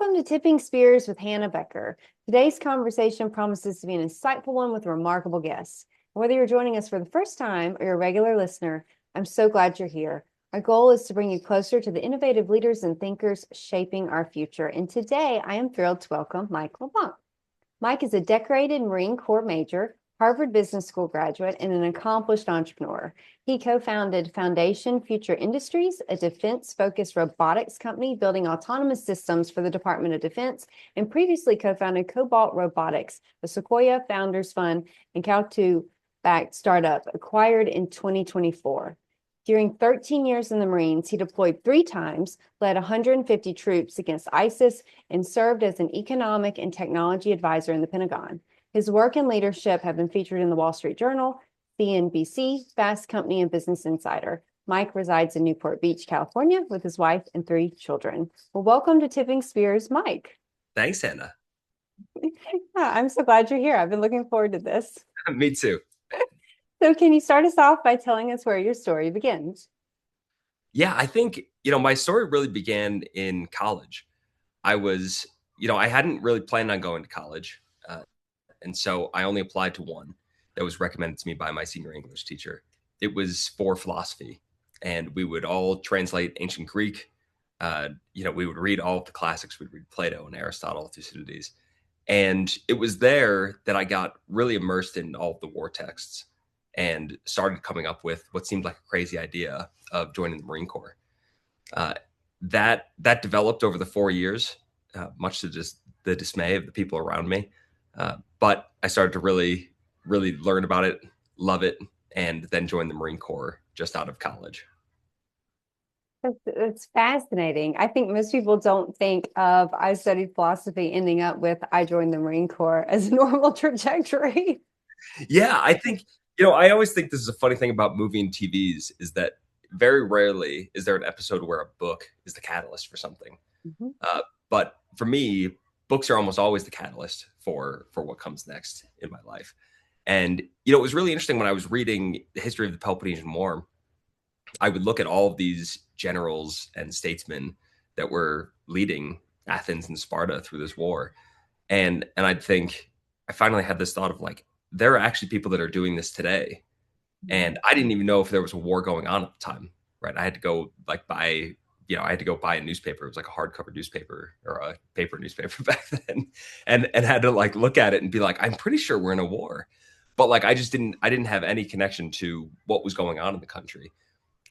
Welcome to Tipping Spears with Hannah Becker. Today's conversation promises to be an insightful one with remarkable guests. Whether you're joining us for the first time or you're a regular listener, I'm so glad you're here. Our goal is to bring you closer to the innovative leaders and thinkers shaping our future. And today I am thrilled to welcome Mike LeBlanc. Mike is a decorated Marine Corps major, Harvard Business School graduate, and an accomplished entrepreneur. He co-founded Foundation Future Industries, a defense-focused robotics company building autonomous systems for the Department of Defense, and previously co-founded Cobalt Robotics, a Sequoia Founders Fund and Cal2-backed startup acquired in 2024. During 13 years in the Marines, he deployed 3 times, led 150 troops against ISIS, and served as an economic and technology advisor in the Pentagon. His work and leadership have been featured in the Wall Street Journal, CNBC, Fast Company, and Business Insider. Mike resides in Newport Beach, California, with his wife and 3 children. Well, welcome to Tipping Spears, Mike. Thanks, Hannah. Yeah, I'm so glad you're here. I've been looking forward to this. Me too. So can you start us off by telling us where your story begins? Yeah, I think, my story really began in college. I was, I hadn't really planned on going to college. And so I only applied to one that was recommended to me by my senior English teacher. It was for philosophy. And we would all translate ancient Greek. We would read all of the classics. We'd read Plato and Aristotle, Thucydides. And it was there that I got really immersed in all of the war texts and started coming up with what seemed like a crazy idea of joining the Marine Corps. That developed over the 4 years, much to just the dismay of the people around me. But I started to really, really learn about it, love it, and then join the Marine Corps just out of college. That's fascinating. I think most people don't think of I studied philosophy ending up with I joined the Marine Corps as a normal trajectory. Yeah, I think, I always think this is a funny thing about movie and TVs is that very rarely is there an episode where a book is the catalyst for something. Mm-hmm. But for me, books are almost always the catalyst for what comes next in my life. And, it was really interesting when I was reading the history of the Peloponnesian War. I would look at all of these generals and statesmen that were leading Athens and Sparta through this war. And I'd think, I finally had this thought of like, there are actually people that are doing this today. And I didn't even know if there was a war going on at the time, right? I had to go buy a newspaper. It was like a hardcover newspaper or a paper newspaper back then. And had to look at it and be like, I'm pretty sure we're in a war. But I didn't have any connection to what was going on in the country.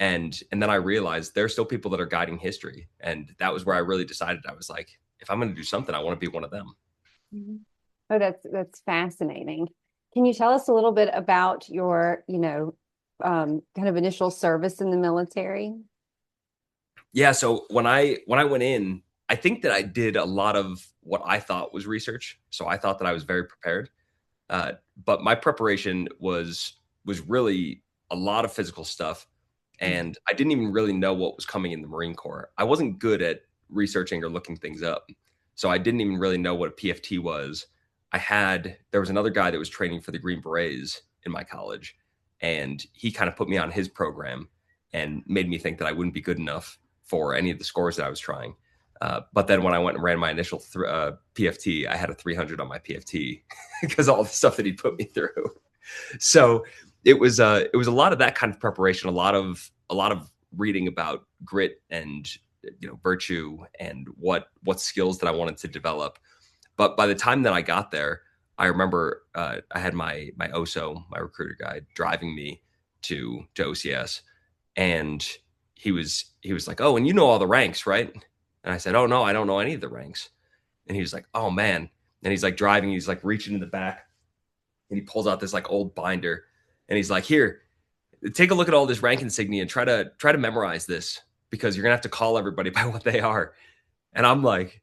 And then I realized there's still people that are guiding history. And that was where I really decided. I was like, if I'm going to do something, I want to be one of them. Mm-hmm. Oh, that's fascinating. Can you tell us a little bit about your, kind of initial service in the military? Yeah. So when I went in, I think that I did a lot of what I thought was research. So I thought that I was very prepared. But my preparation was really a lot of physical stuff. And I didn't even really know what was coming in the Marine Corps. I wasn't good at researching or looking things up. So I didn't even really know what a PFT was. There was another guy that was training for the Green Berets in my college. And he kind of put me on his program and made me think that I wouldn't be good enough for any of the scores that I was trying. But then when I went and ran my initial PFT, I had a 300 on my PFT because all the stuff that he put me through. So it was a lot of that kind of preparation, a lot of reading about grit and virtue and what skills that I wanted to develop. But by the time that I got there, I remember I had my OSO, my recruiter guy, driving me to OCS, and he was like, "Oh, and you know all the ranks, right?" And I said, "Oh no, I don't know any of the ranks." And he was like, "Oh man!" And he's driving, he's reaching in the back, and he pulls out this old binder, and he's like, "Here, take a look at all this rank insignia and try to memorize this because you're gonna have to call everybody by what they are." And I'm like,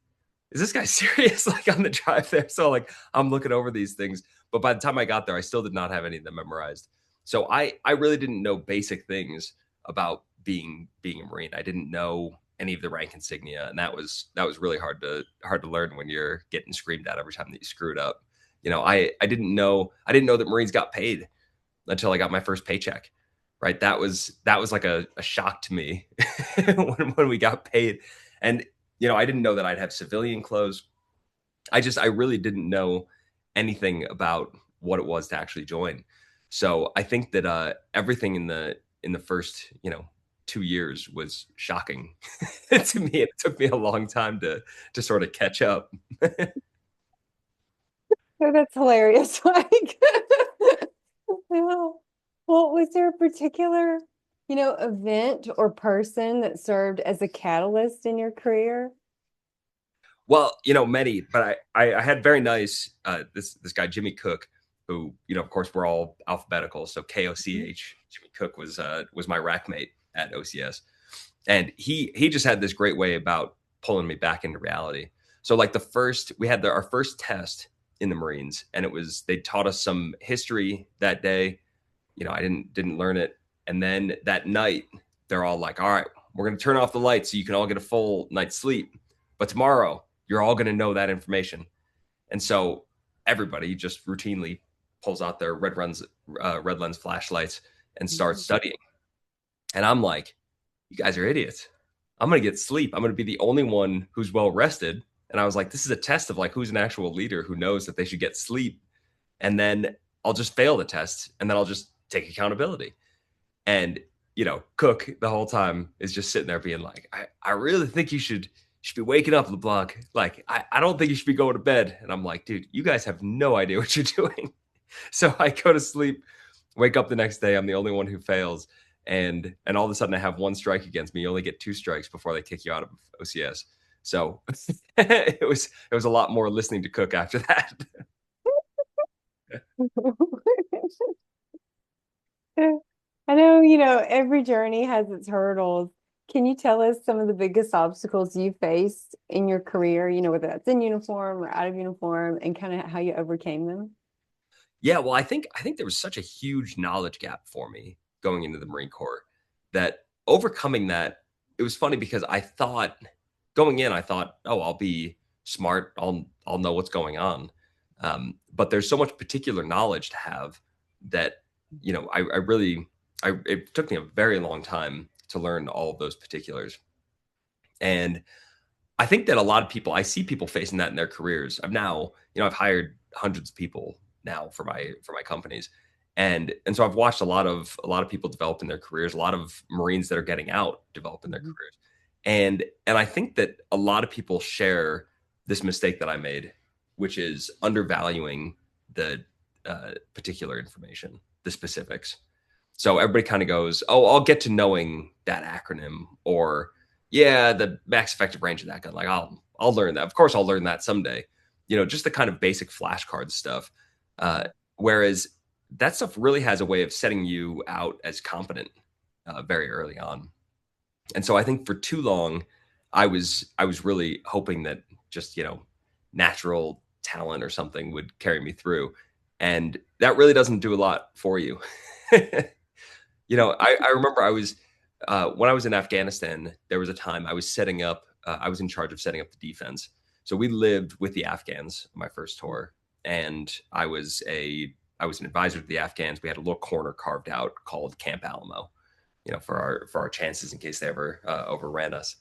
is this guy serious? On the drive there. So I'm looking over these things. But by the time I got there, I still did not have any of them memorized. So I really didn't know basic things about being a Marine. I didn't know any of the rank insignia. And that was really hard to learn when you're getting screamed at every time that you screwed up. I didn't know that Marines got paid until I got my first paycheck. Right. That was like a shock to me when we got paid. And I didn't know that I'd have civilian clothes. I really didn't know anything about what it was to actually join. So I think that everything in the first 2 years was shocking to me. It took me a long time to sort of catch up. Oh, that's hilarious. Like, yeah. Well, was there a particular, event or person that served as a catalyst in your career? Well, many, but I had very nice this guy Jimmy Cook, who of course we're all alphabetical, so Mhm. KOCH. Jimmy Cook was my rack mate at OCS, and he just had this great way about pulling me back into reality. So like our first test in the Marines, and they taught us some history that day. I didn't learn it, and then that night they're all like, "All right, we're going to turn off the lights so you can all get a full night's sleep, but tomorrow you're all going to know that information." And so everybody just routinely pulls out their red lens flashlights and starts Mhm. studying. And I'm like, "You guys are idiots. I'm going to get sleep. I'm going to be the only one who's well rested." And I was like, "This is a test of like who's an actual leader who knows that they should get sleep." And then I'll just fail the test, and then I'll just take accountability. And Cook the whole time is just sitting there being like, I really think you should be waking up, LeBlanc. Like, I don't think you should be going to bed. And I'm like, dude, you guys have no idea what you're doing. So I go to sleep, wake up the next day. I'm the only one who fails. And all of a sudden I have one strike against me. You only get two strikes before they kick you out of OCS. So it was a lot more listening to Cook after that. I know, every journey has its hurdles. Can you tell us some of the biggest obstacles you faced in your career, whether that's in uniform or out of uniform, and kind of how you overcame them? Yeah, well, I think there was such a huge knowledge gap for me going into the Marine Corps that overcoming that, it was funny because going in, I thought, oh, I'll be smart, I'll know what's going on. But there's so much particular knowledge to have that, it took me a very long time to learn all of those particulars. And I think that a lot of people, I see people facing that in their careers. I've hired hundreds of people now for my companies. And so I've watched a lot of people develop in their careers, a lot of Marines that are getting out develop in their Mhm. careers. And I think that a lot of people share this mistake that I made, which is undervaluing the particular information, the specifics. So everybody kind of goes, "Oh, I'll get to knowing that acronym," or "Yeah, the max effective range of that gun. Like I'll learn that. Of course, I'll learn that someday." Just the kind of basic flashcard stuff. Uh, whereas that stuff really has a way of setting you out as competent very early on. And so I think for too long, I was really hoping that just natural talent or something would carry me through, and that really doesn't do a lot for you. I remember when I was in Afghanistan, there was a time I was in charge of setting up the defense. So we lived with the Afghans on my first tour, and I was an advisor to the Afghans. We had a little corner carved out called Camp Alamo, for our chances in case they ever overran us.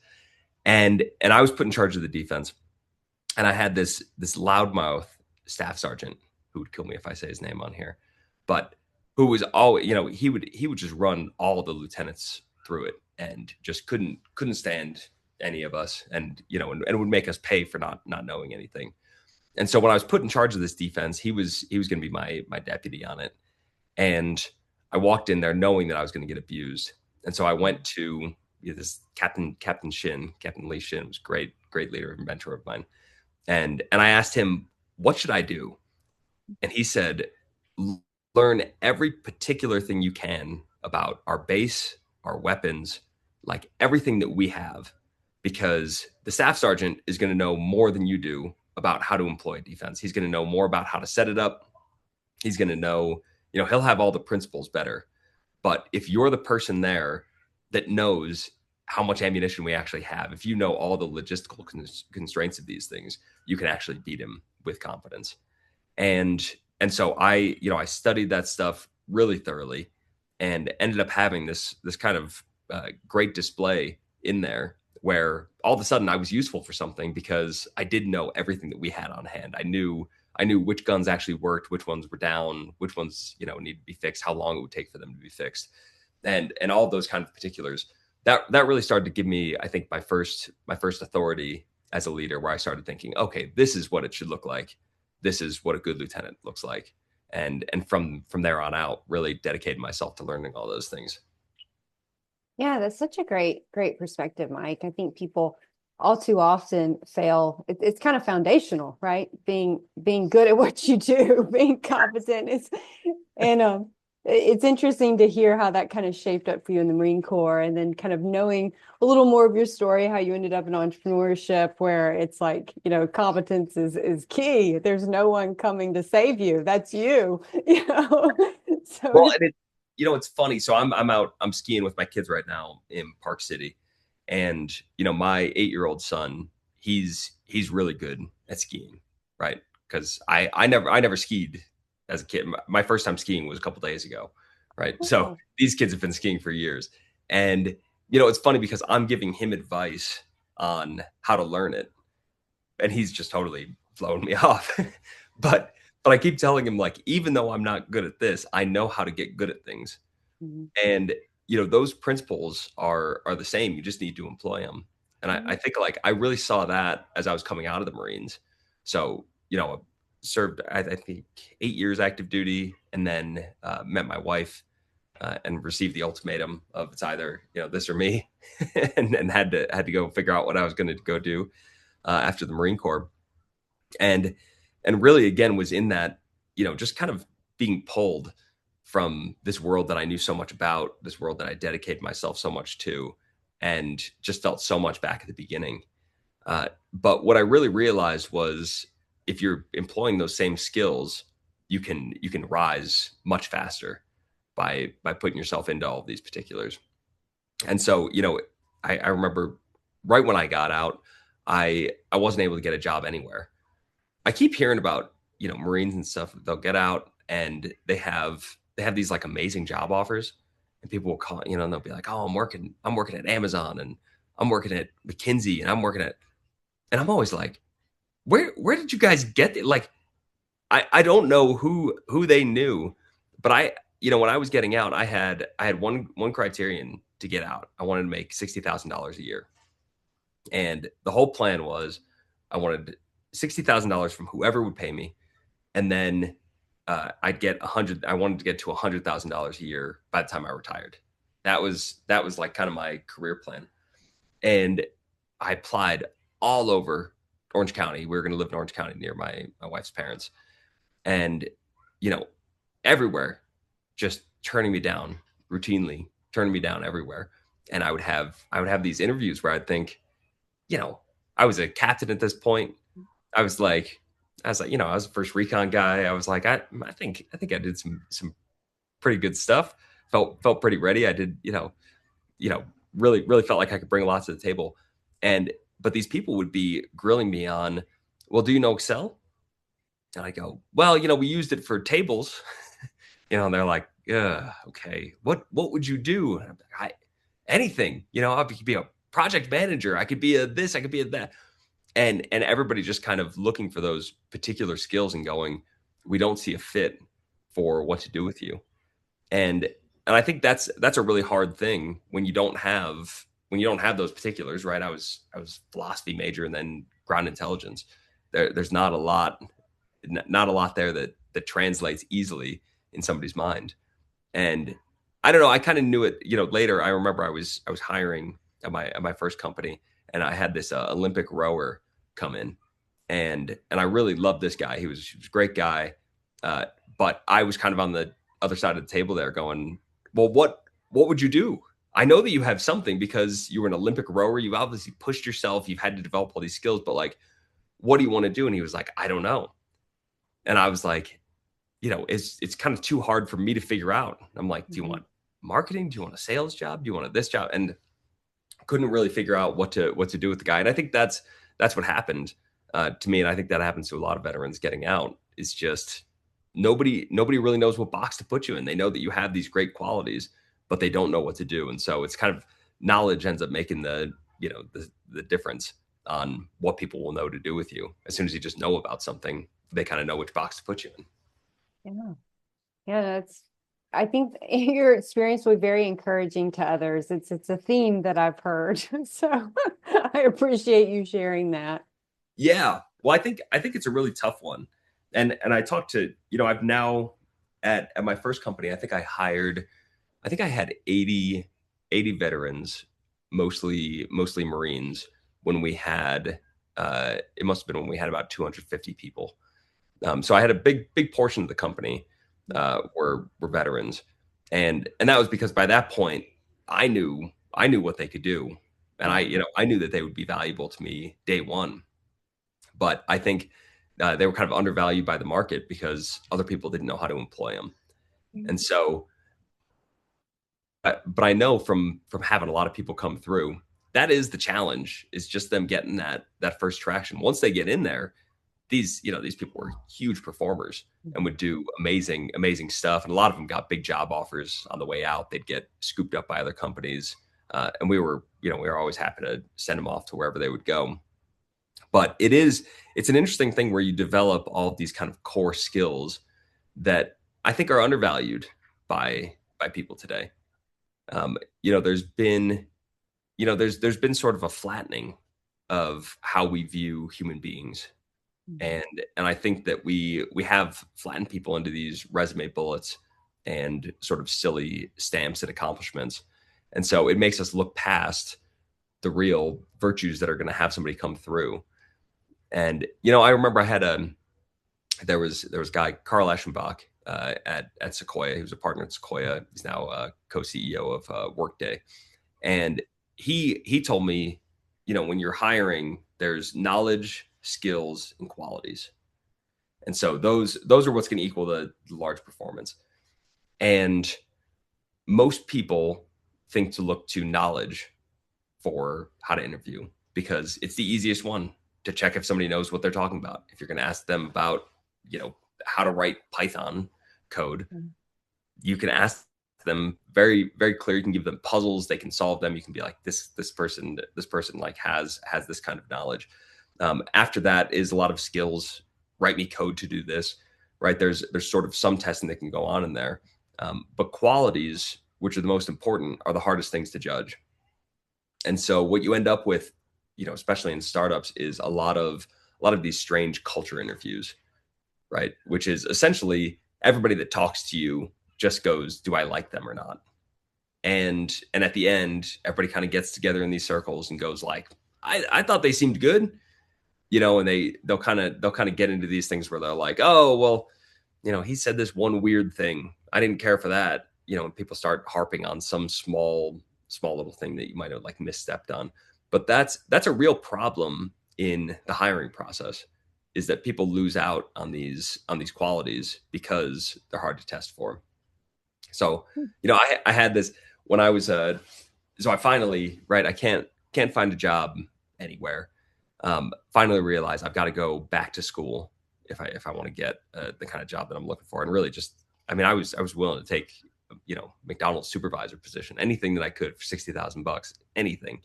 And I was put in charge of the defense, and I had this loudmouth staff sergeant who would kill me if I say his name on here, but who was always, he would just run all the lieutenants through it and just couldn't stand any of us, and would make us pay for not knowing anything. And so when I was put in charge of this defense, he was going to be my deputy on it, and I walked in there knowing that I was going to get abused, and so I went to this Captain Lee Shin was great leader and mentor of mine, and I asked him, "What should I do?" And he said, "Learn every particular thing you can about our base, our weapons, like everything that we have, because the staff sergeant is going to know more than you do about how to employ defense. He's going to know more about how to set it up. He's going to know, he'll have all the principles better. But if you're the person there that knows how much ammunition we actually have, if you know all the logistical constraints of these things, you can actually beat him with confidence." And so I studied that stuff really thoroughly, and ended up having this kind of great display in there. where all of a sudden I was useful for something because I did know everything that we had on hand. I knew which guns actually worked, which ones were down, which ones, needed to be fixed, how long it would take for them to be fixed, and all of those kind of particulars. That really started to give me, I think, my first authority as a leader, where I started thinking, okay, this is what it should look like. This is what a good lieutenant looks like. And from there on out, really dedicated myself to learning all those things. Yeah, that's such a great perspective, Mike. I think people all too often fail. It's kind of foundational, right? Being good at what you do, being competent is, and it's interesting to hear how that kind of shaped up for you in the Marine Corps, and then kind of knowing a little more of your story, how you ended up in entrepreneurship, where it's like, competence is key. There's no one coming to save you. That's you, So Well, and it's funny. So I'm skiing with my kids right now in Park City, and my 8-year-old son, he's really good at skiing, right? Because I never skied as a kid. My first time skiing was a couple days ago, right? So cool. these kids have been skiing for years, and it's funny because I'm giving him advice on how to learn it, and he's just totally blowing me off. But I keep telling him, like, even though I'm not good at this, I know how to get good at things. Mhm. And those principles are the same. You just need to employ them. And I think, like, I really saw that as I was coming out of the Marines. So served, I think, 8 years active duty, and then met my wife, and received the ultimatum of it's either this or me, and had to go figure out what I was going to go do after the Marine Corps. And really, again, was in that, just kind of being pulled from this world that I knew so much about, this world that I dedicated myself so much to, and just felt so much back at the beginning. But what I really realized was, if you're employing those same skills, you can rise much faster by putting yourself into all of these particulars. And so, I remember right when I got out, I wasn't able to get a job anywhere. I keep hearing about, Marines and stuff. They'll get out and they have these, like, amazing job offers, and people will call, and they'll be like, "Oh, I'm working at Amazon, and I'm working at McKinsey, and and I'm always like, where did you guys get it?" Like, I don't know who they knew, but when I was getting out, I had one criterion to get out. I wanted to make $60,000 a year. And the whole plan was, I wanted $60,000 from whoever would pay me, and then I'd get 100. I wanted to get to $100,000 a year by the time I retired. That was like kind of my career plan, and I applied all over Orange County. We were going to live in Orange County near my wife's parents, and you know, everywhere, just turning me down routinely, turning me down everywhere. And I would have these interviews where I'd think, you know, I was a captain at this point. I was like, I was the first recon guy. I was like, I think I did some pretty good stuff. Felt pretty ready. I did, you know, really felt like I could bring a lot to the table. And but these people would be grilling me on, well, do you know Excel? And I go, well, we used it for tables. And they're like, yeah, okay. What would you do? And I'm like, anything. I could be a project manager. I could be a this. I could be a that. And everybody just kind of looking for those particular skills and going, we don't see a fit for what to do with you. And I think that's a really hard thing when you don't have those particulars, right? I was philosophy major and then ground intelligence. There's not a lot there that translates easily in somebody's mind. And I don't know, I kind of knew it, later. I remember I was hiring at my first company, and I had this Olympic rower come in, and I really loved this guy. He was a great guy. But I was kind of on the other side of the table there going, well, what would you do? I know that you have something because you were an Olympic rower. You've obviously pushed yourself. You've had to develop all these skills, but, like, what do you want to do? And he was like, I don't know. And I was like, it's kind of too hard for me to figure out. I'm like, do you Mhm. want marketing? Do you want a sales job? Do you want this job? And couldn't really figure out what to do with the guy. And I think that's what happened to me. And I think that happens to a lot of veterans getting out. It's just nobody really knows what box to put you in. They know that you have these great qualities, but they don't know what to do. And so it's kind of knowledge ends up making the difference on what people will know to do with you. As soon as you just know about something, they kind of know which box to put you in. Yeah. Yeah, I think your experience will be very encouraging to others. It's a theme that I've heard. So I appreciate you sharing that. Yeah. Well, I think it's a really tough one. And I talked to, I've now at my first company, I think I had 80 veterans, mostly Marines, when we had it must have been when we had about 250 people. So I had a big portion of the company were veterans, and that was because by that point I knew what they could do, and Yeah. I knew that they would be valuable to me day one. But I think they were kind of undervalued by the market because other people didn't know how to employ them, and so. But I know from having a lot of people come through, that is the challenge. Is just them getting that first traction. Once they get in there, these people were huge performers and would do amazing stuff, and a lot of them got big job offers on the way out. They'd get scooped up by other companies, and we were always happy to send them off to wherever they would go. But it's an interesting thing where you develop all of these kind of core skills that I think are undervalued by people today. There's been there's been sort of a flattening of how we view human beings, and I think that we have flattened people into these resume bullets and sort of silly stamps and accomplishments, and so it makes us look past the real virtues that are going to have somebody come through. And I remember I had there was a guy, Carl Eschenbach, at Sequoia. He was a partner at Sequoia. He's now co-CEO of Workday, and he told me, when you're hiring, there's knowledge, skills, and qualities, and so those are what's going to equal the large performance. And most people think to look to knowledge for how to interview because it's the easiest one to check if somebody knows what they're talking about. If you're going to ask them about, how to write Python code, you can ask them very, very clear. You can give them puzzles, they can solve them. You can be like, this person like has this kind of knowledge. After that is a lot of skills. Write me code to do this, right? There's sort of some testing that can go on in there. But qualities, which are the most important, are the hardest things to judge. And so what you end up with, especially in startups, is a lot of these strange culture interviews, right? Which is essentially everybody that talks to you just goes, do I like them or not? And at the end, everybody kind of gets together in these circles and goes like, I thought they seemed good, and they'll kind of get into these things where they're like, oh, well, he said this one weird thing. I didn't care for that. And people start harping on some small little thing that you might have like misstepped on. But that's a real problem in the hiring process, is that people lose out on these qualities because they're hard to test for. So, I had this when I was so I finally, right, I can't find a job anywhere. Finally realized I've got to go back to school if I want to get the kind of job that I'm looking for. And really just, I was willing to take, McDonald's supervisor position, anything that I could for $60,000, anything.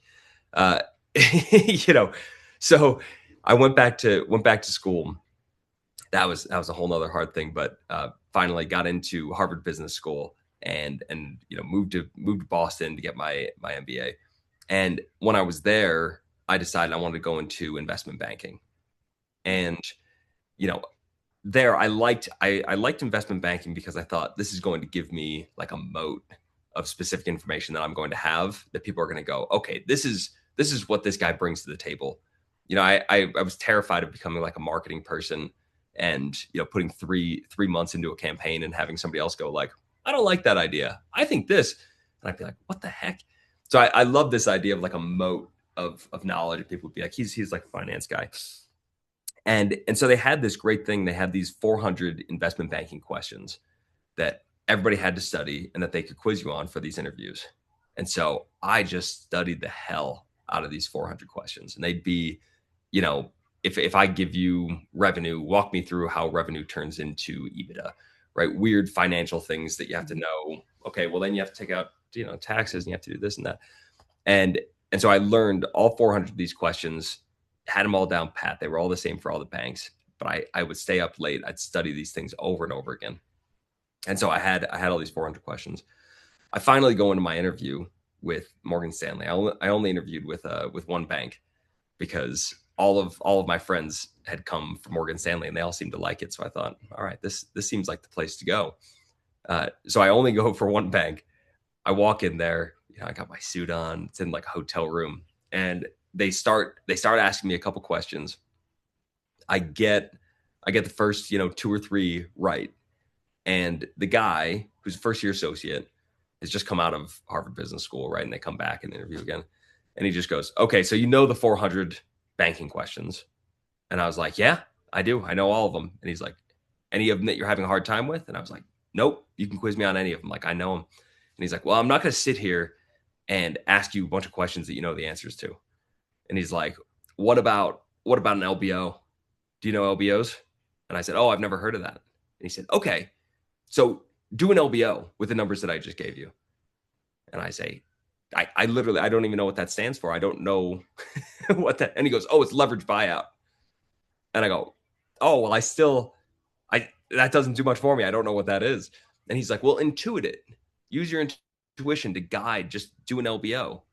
Uh, so I went back to school. That was a whole nother hard thing, but finally got into Harvard Business School and moved to Boston to get my MBA. And when I was there, I decided I wanted to go into investment banking. And there I liked investment banking because I thought this is going to give me like a moat of specific information that I'm going to have that people are going to go, okay, this is what this guy brings to the table. I was terrified of becoming like a marketing person and putting three months into a campaign and having somebody else go like, I don't like that idea, I think this, and I'd be like, what the heck? So I love this idea of like a moat of knowledge. People would be like, he's like a finance guy. And so they had this great thing. They had these 400 investment banking questions that everybody had to study and that they could quiz you on for these interviews. And so I just studied the hell out of these 400 questions. And they'd be, if I give you revenue, walk me through how revenue turns into EBITDA, right? Weird financial things that you have to know. Okay, well then you have to take out, taxes, and you have to do this and that. And And so I learned all 400 of these questions, had them all down pat. They were all the same for all the banks, but I would stay up late. I'd study these things over and over again. And so I had all these 400 questions. I finally go into my interview with Morgan Stanley. I only interviewed with one bank because all of my friends had come from Morgan Stanley and they all seemed to like it. So I thought, all right, this seems like the place to go. So I only go for one bank. I walk in there, I got my suit on. It's in like a hotel room, and they start asking me a couple questions. I get the first, two or three right, and the guy who's a first year associate has just come out of Harvard Business School, right? And they come back and interview again, and he just goes, "Okay, so you know the 400 banking questions?" And I was like, "Yeah, I do. I know all of them." And he's like, "Any of them that you're having a hard time with?" And I was like, "Nope, you can quiz me on any of them. Like, I know them." And he's like, "Well, I'm not going to sit here and ask you a bunch of questions that you know the answers to." And he's like, what about an LBO? Do you know LBOs?" And I said, "Oh, I've never heard of that." And he said, "Okay, so do an LBO with the numbers that I just gave you." And I say, I literally, I don't even know what that stands for. I don't know what that, and he goes, "Oh, it's leverage buyout." And I go, "Oh, well, that doesn't do much for me. I don't know what that is." And he's like, "Well, intuit it. Use your intuition to guide, just do an LBO."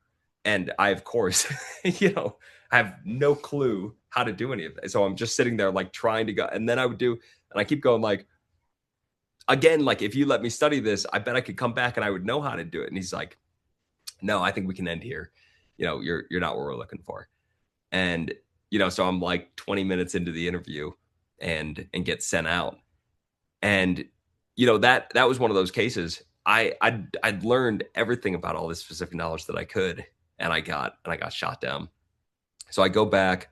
And I, of course, I have no clue how to do any of that. So I'm just sitting there like trying to go. And then and I keep going like, again, like if you let me study this, I bet I could come back and I would know how to do it. And he's like, "No, I think we can end here. You're not what we're looking for." And, so I'm like 20 minutes into the interview and get sent out. And, that was one of those cases. I'd learned everything about all this specific knowledge that I could, and I got shot down. So I go back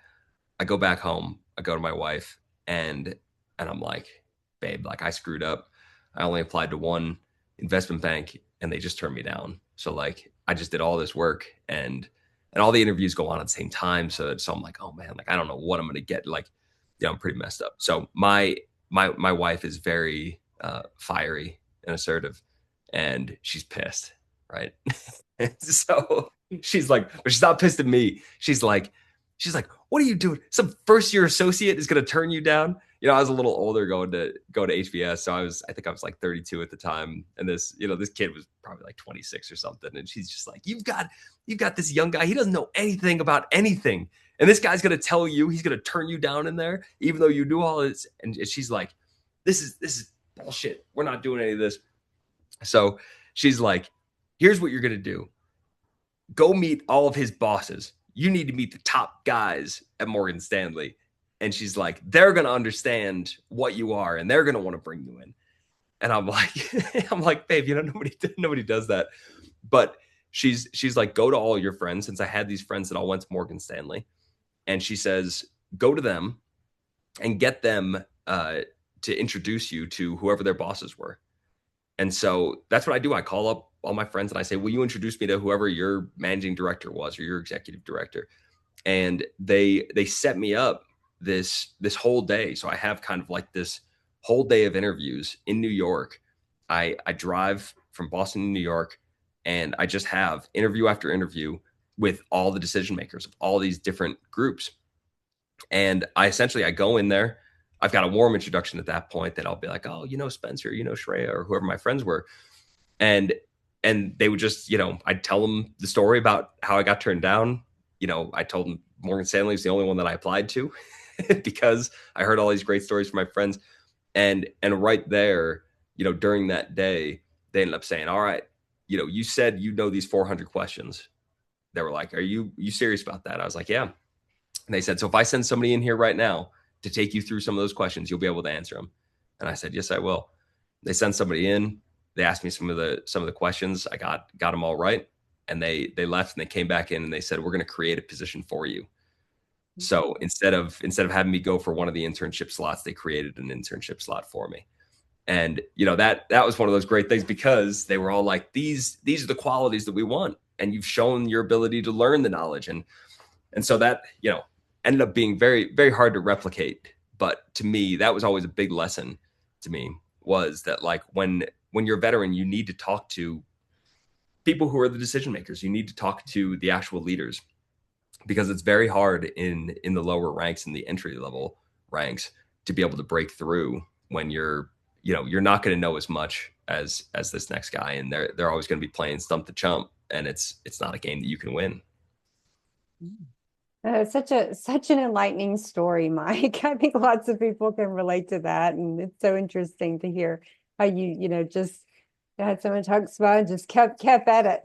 home, I go to my wife, and I'm like, "Babe, like I screwed up. I only applied to one investment bank and they just turned me down. So like I just did all this work and all the interviews go on at the same time. So I'm like, oh man, like I don't know what I'm gonna get. Like, I'm pretty messed up." So my wife is very fiery and assertive, and she's pissed, right? So she's like, but she's not pissed at me. She's like, "What are you doing? Some first year associate is going to turn you down?" I was a little older going to HBS, so I think I was like 32 at the time, and this kid was probably like 26 or something, and she's just like, "You've got this young guy. He doesn't know anything about anything, and this guy's going to tell you he's going to turn you down in there, even though you do all this." And she's like, "This is bullshit. We're not doing any of this." So she's like, "Here's what you're going to do. Go meet all of his bosses. You need to meet the top guys at Morgan Stanley." And she's like, "They're going to understand what you are and they're going to want to bring you in." And I'm like, "Babe, nobody does that." But she's like, "Go to all your friends," since I had these friends that all went to Morgan Stanley. And she says, "Go to them and get them to introduce you to whoever their bosses were." And so that's what I do. I call up all my friends and I say, "Will you introduce me to whoever your managing director was or your executive director?" And they set me up this whole day. So I have kind of like this whole day of interviews in New York. I drive from Boston to New York, and I just have interview after interview with all the decision makers of all these different groups. And I go in there. I've got a warm introduction at that point that I'll be like, "Oh, Spencer, Shreya, or whoever my friends were." And they would just, I'd tell them the story about how I got turned down. I told them Morgan Stanley is the only one that I applied to because I heard all these great stories from my friends. And right there, during that day, they ended up saying, "All right, you said these 400 questions." They were like, "Are you serious about that?" I was like, "Yeah." And they said, "So if I send somebody in here right now to take you through some of those questions, you'll be able to answer them." And I said, "Yes, I will." They sent somebody in. They asked me some of the questions. I got them all right, and they left and they came back in and they said, "We're going to create a position for you." So instead of having me go for one of the internship slots, they created an internship slot for me. And that was one of those great things because they were all like, these are the qualities that we want, and you've shown your ability to learn the knowledge. And so that ended up being very, very hard to replicate. But to me, that was always a big lesson to me, was that like when you're a veteran, you need to talk to people who are the decision makers. You need to talk to the actual leaders, because it's very hard in the lower ranks, in the entry level ranks, to be able to break through when you're not going to know as much as this next guy, and they're always going to be playing stump to chump, and it's not a game that you can win. It's such an enlightening story, Mike. I think lots of people can relate to that, and it's so interesting to hear how just had so much chutzpah and just kept at it,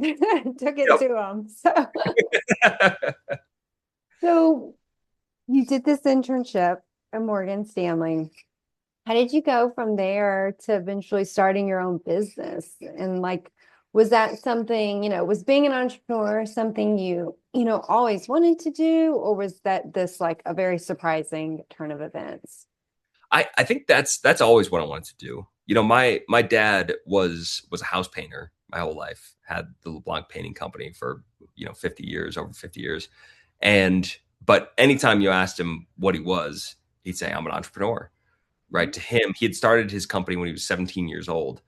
took it to them. So you did this internship at Morgan Stanley. How did you go from there to eventually starting your own business? And like, was that something, was being an entrepreneur something you always wanted to do, or was that this like a very surprising turn of events? I think that's always what I wanted to do. My dad was a house painter my whole life, had the LeBlanc painting company for 50 years, over 50 years. But anytime you asked him what he was, he'd say, I'm an entrepreneur. Right. To him, he had started his company when he was 17 years old.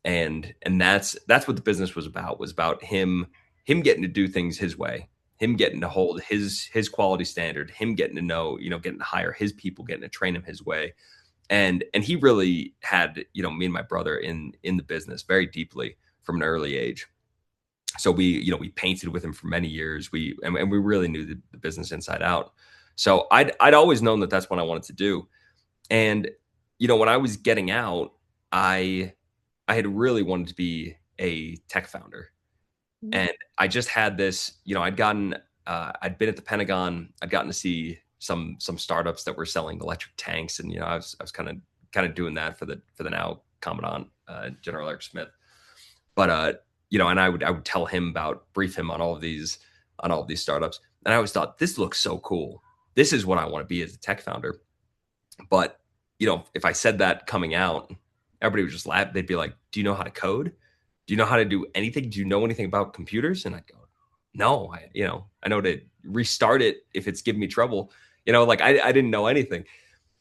And that's what the business was about him getting to do things his way, him getting to hold his quality standard, him getting to know, getting to hire his people, getting to train him his way. And he really had, me and my brother in the business very deeply from an early age. So we painted with him for many years. We really knew the business inside out. So I'd always known that that's what I wanted to do. And, when I was getting out, I had really wanted to be a tech founder. And I just had this, I'd been at the Pentagon. I'd gotten to see some startups that were selling electric tanks. And, I was kind of doing that for the now Commandant, General Eric Smith. But, and I would brief him on all of these startups. And I always thought, this looks so cool. This is what I want to be as a tech founder. But, if I said that coming out, everybody would just laugh. They'd be like, do you know how to code? Do you know how to do anything? Do you know anything about computers? And I'd go, no, I know to restart it if it's giving me trouble. I didn't know anything.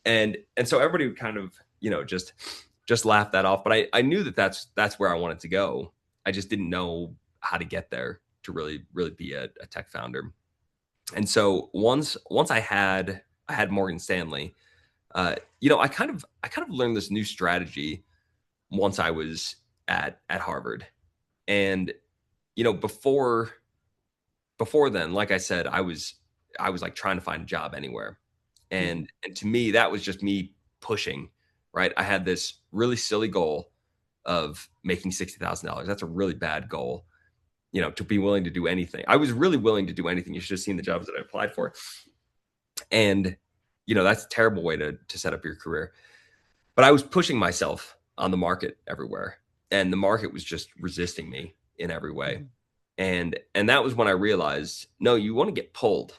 And so everybody would kind of, just laugh that off. But I knew that that's where I wanted to go. I just didn't know how to get there to really be a tech founder. And so once I had Morgan Stanley, I kind of learned this new strategy once I was at Harvard. And, before then, like I said, I was like trying to find a job anywhere. And to me, that was just me pushing, right? I had this really silly goal of making $60,000. That's a really bad goal, to be willing to do anything. I was really willing to do anything. You should have seen the jobs that I applied for. And, that's a terrible way to set up your career. But I was pushing myself on the market everywhere, and the market was just resisting me in every way. And that was when I realized, no, you want to get pulled.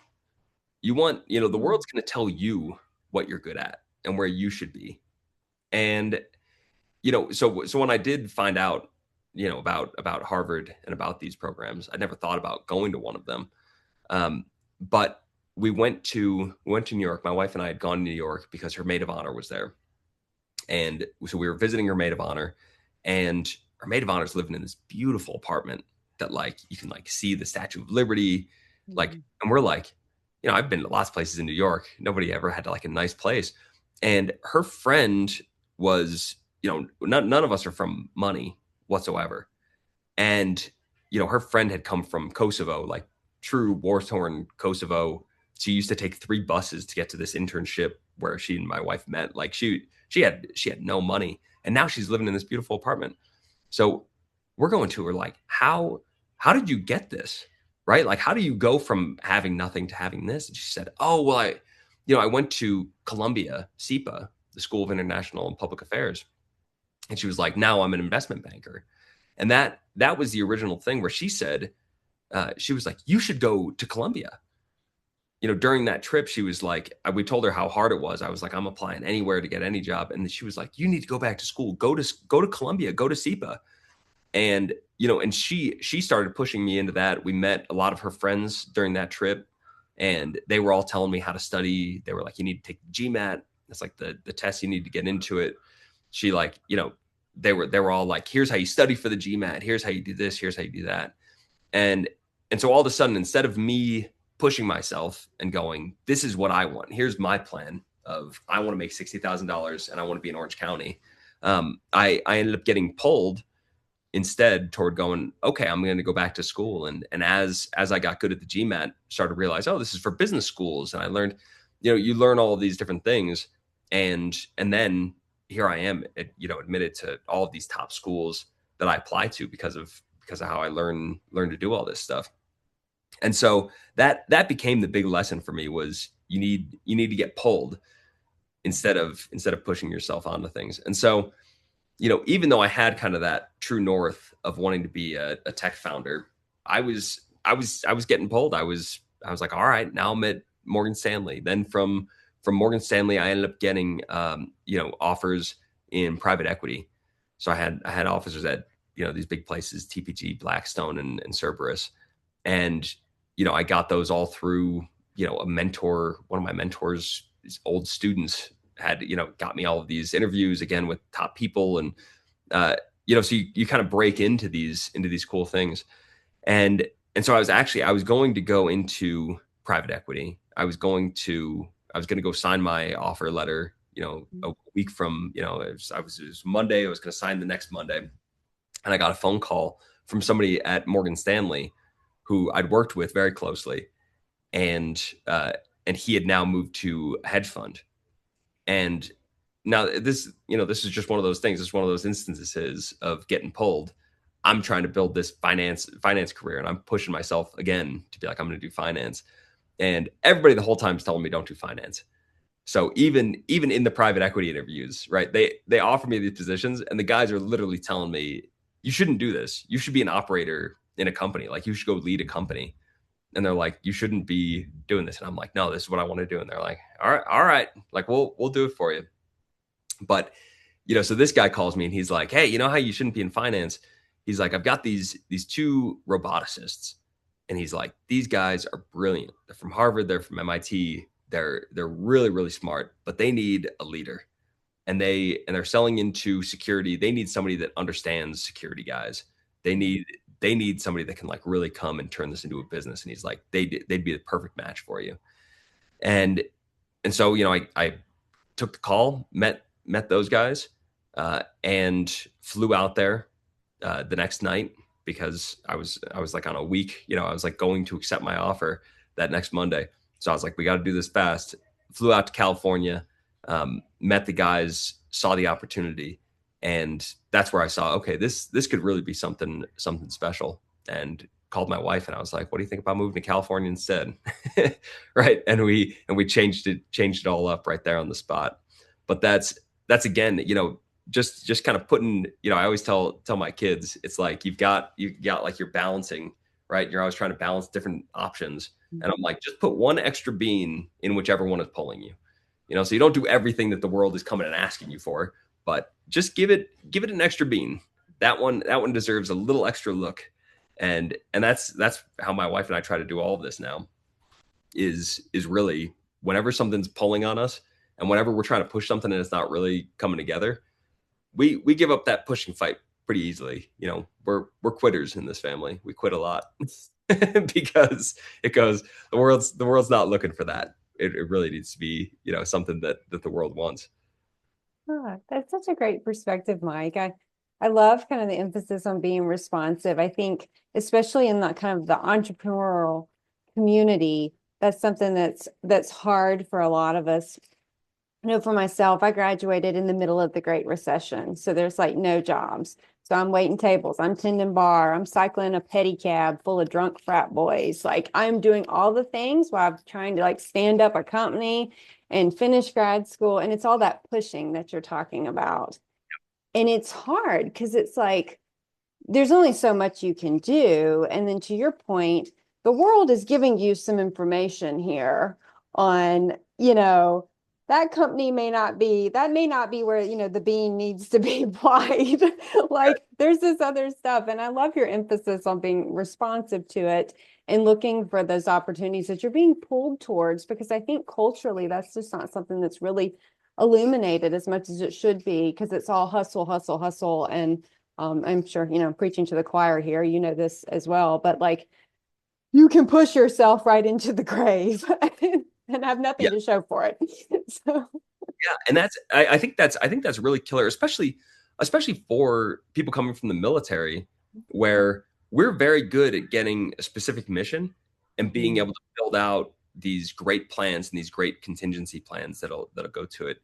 You want, the world's going to tell you what you're good at and where you should be. And, so when I did find out, about Harvard and about these programs, I never thought about going to one of them. But we went to New York. My wife and I had gone to New York because her maid of honor was there. And so we were visiting her maid of honor, and her maid of honor is living in this beautiful apartment that you can see the Statue of Liberty. And we're like, I've been to lots of places in New York. Nobody ever had a nice place. And her friend was, none of us are from money whatsoever. And, her friend had come from Kosovo, true war-torn Kosovo. She used to take 3 buses to get to this internship where she and my wife met. She had no money, and now she's living in this beautiful apartment. So we're going to her how did you get this? Right? How do you go from having nothing to having this? And she said, oh, well, I went to Columbia, SIPA, the School of International and Public Affairs. And she was like, now I'm an investment banker. And that was the original thing where she said, she was like, you should go to Columbia. During that trip, she was like, we told her how hard it was. I was like, I'm applying anywhere to get any job. And she was like, you need to go back to school, go to Columbia, go to SIPA. And, and she started pushing me into that. We met a lot of her friends during that trip, and they were all telling me how to study. They were like, you need to take the GMAT. That's the test you need to get into it. She they were all like, here's how you study for the GMAT, here's how you do this, here's how you do that. And so all of a sudden, instead of me pushing myself and going, this is what I want, here's my plan of I want to make $60,000 and I want to be in Orange County. I ended up getting pulled instead toward going, okay, I'm going to go back to school. And as I got good at the GMAT, started to realize, oh, this is for business schools. And I learned, you learn all of these different things. And then here I am, admitted to all of these top schools that I apply to because of how I learned to do all this stuff. And so that became the big lesson for me was you need to get pulled instead of pushing yourself onto things. And so, even though I had kind of that true north of wanting to be a tech founder, I was getting pulled. I was like, all right, now I'm at Morgan Stanley. Then from Morgan Stanley, I ended up getting offers in private equity. So I had offers at these big places, TPG, Blackstone, and Cerberus, and I got those all through a mentor. One of my mentors, his old students, had got me all of these interviews again with top people, and so you kind of break into these cool things. And so I was going to go into private equity. I was going to go sign my offer letter a week from it was Monday. I was going to sign the next Monday, and I got a phone call from somebody at Morgan Stanley who I'd worked with very closely, and he had now moved to a hedge fund. And now this is just one of those things. It's one of those instances of getting pulled. I'm trying to build this finance career, and I'm pushing myself again to be like, I'm going to do finance. And everybody the whole time is telling me don't do finance. So even in the private equity interviews, right? They offer me these positions, and the guys are literally telling me, you shouldn't do this. You should be an operator in a company. Like, you should go lead a company. And they're like, you shouldn't be doing this. And I'm like, no, this is what I want to do. And they're like, all right. Like, we'll do it for you. But, so this guy calls me and he's like, hey, you know how you shouldn't be in finance? He's like, I've got these two roboticists. And he's like, these guys are brilliant. They're from Harvard. They're from MIT. They're really, really smart, but they need a leader. And they're selling into security. They need somebody that understands security, guys. They need somebody that can like really come and turn this into a business. And he's like, they'd be the perfect match for you. And so, I took the call, met those guys, and flew out there the next night because I was like on a week, I was like going to accept my offer that next Monday. So I was like, we got to do this fast. Flew out to California, met the guys, saw the opportunity. And that's where I saw, okay, this could really be something special. And called my wife and I was like, what do you think about moving to California instead? Right. And we changed it all up right there on the spot. But that's again, just kind of putting, I always tell my kids, it's like, you got like you're balancing, right? You're always trying to balance different options. And I'm like, just put one extra bean in whichever one is pulling you, so you don't do everything that the world is coming and asking you for, but just give it an extra bean. That one deserves a little extra look. And that's how my wife and I try to do all of this now is really whenever something's pulling on us and whenever we're trying to push something and it's not really coming together, we give up that pushing fight pretty easily. We're quitters in this family. We quit a lot because it goes, the world's not looking for that. It really needs to be, something that the world wants. Oh, that's such a great perspective, Mike. I love kind of the emphasis on being responsive. I think, especially in that kind of the entrepreneurial community, that's something that's hard for a lot of us. For myself, I graduated in the middle of the Great Recession. So there's like no jobs. So I'm waiting tables, I'm tending bar, I'm cycling a pedicab full of drunk frat boys. Like, I'm doing all the things while I'm trying to like stand up a company and finish grad school. And it's all that pushing that you're talking about. And it's hard because it's like, there's only so much you can do. And then to your point, the world is giving you some information here on, that company may not be where, the bean needs to be applied. Like, there's this other stuff. And I love your emphasis on being responsive to it and looking for those opportunities that you're being pulled towards, because I think culturally, that's just not something that's really illuminated as much as it should be, because it's all hustle, hustle, hustle. And I'm sure, preaching to the choir here, this as well, but like you can push yourself right into the grave and have nothing Yeah. to show for it. So, Yeah. And I think that's really killer, especially for people coming from the military, where we're very good at getting a specific mission and being able to build out these great plans and these great contingency plans that'll go to it.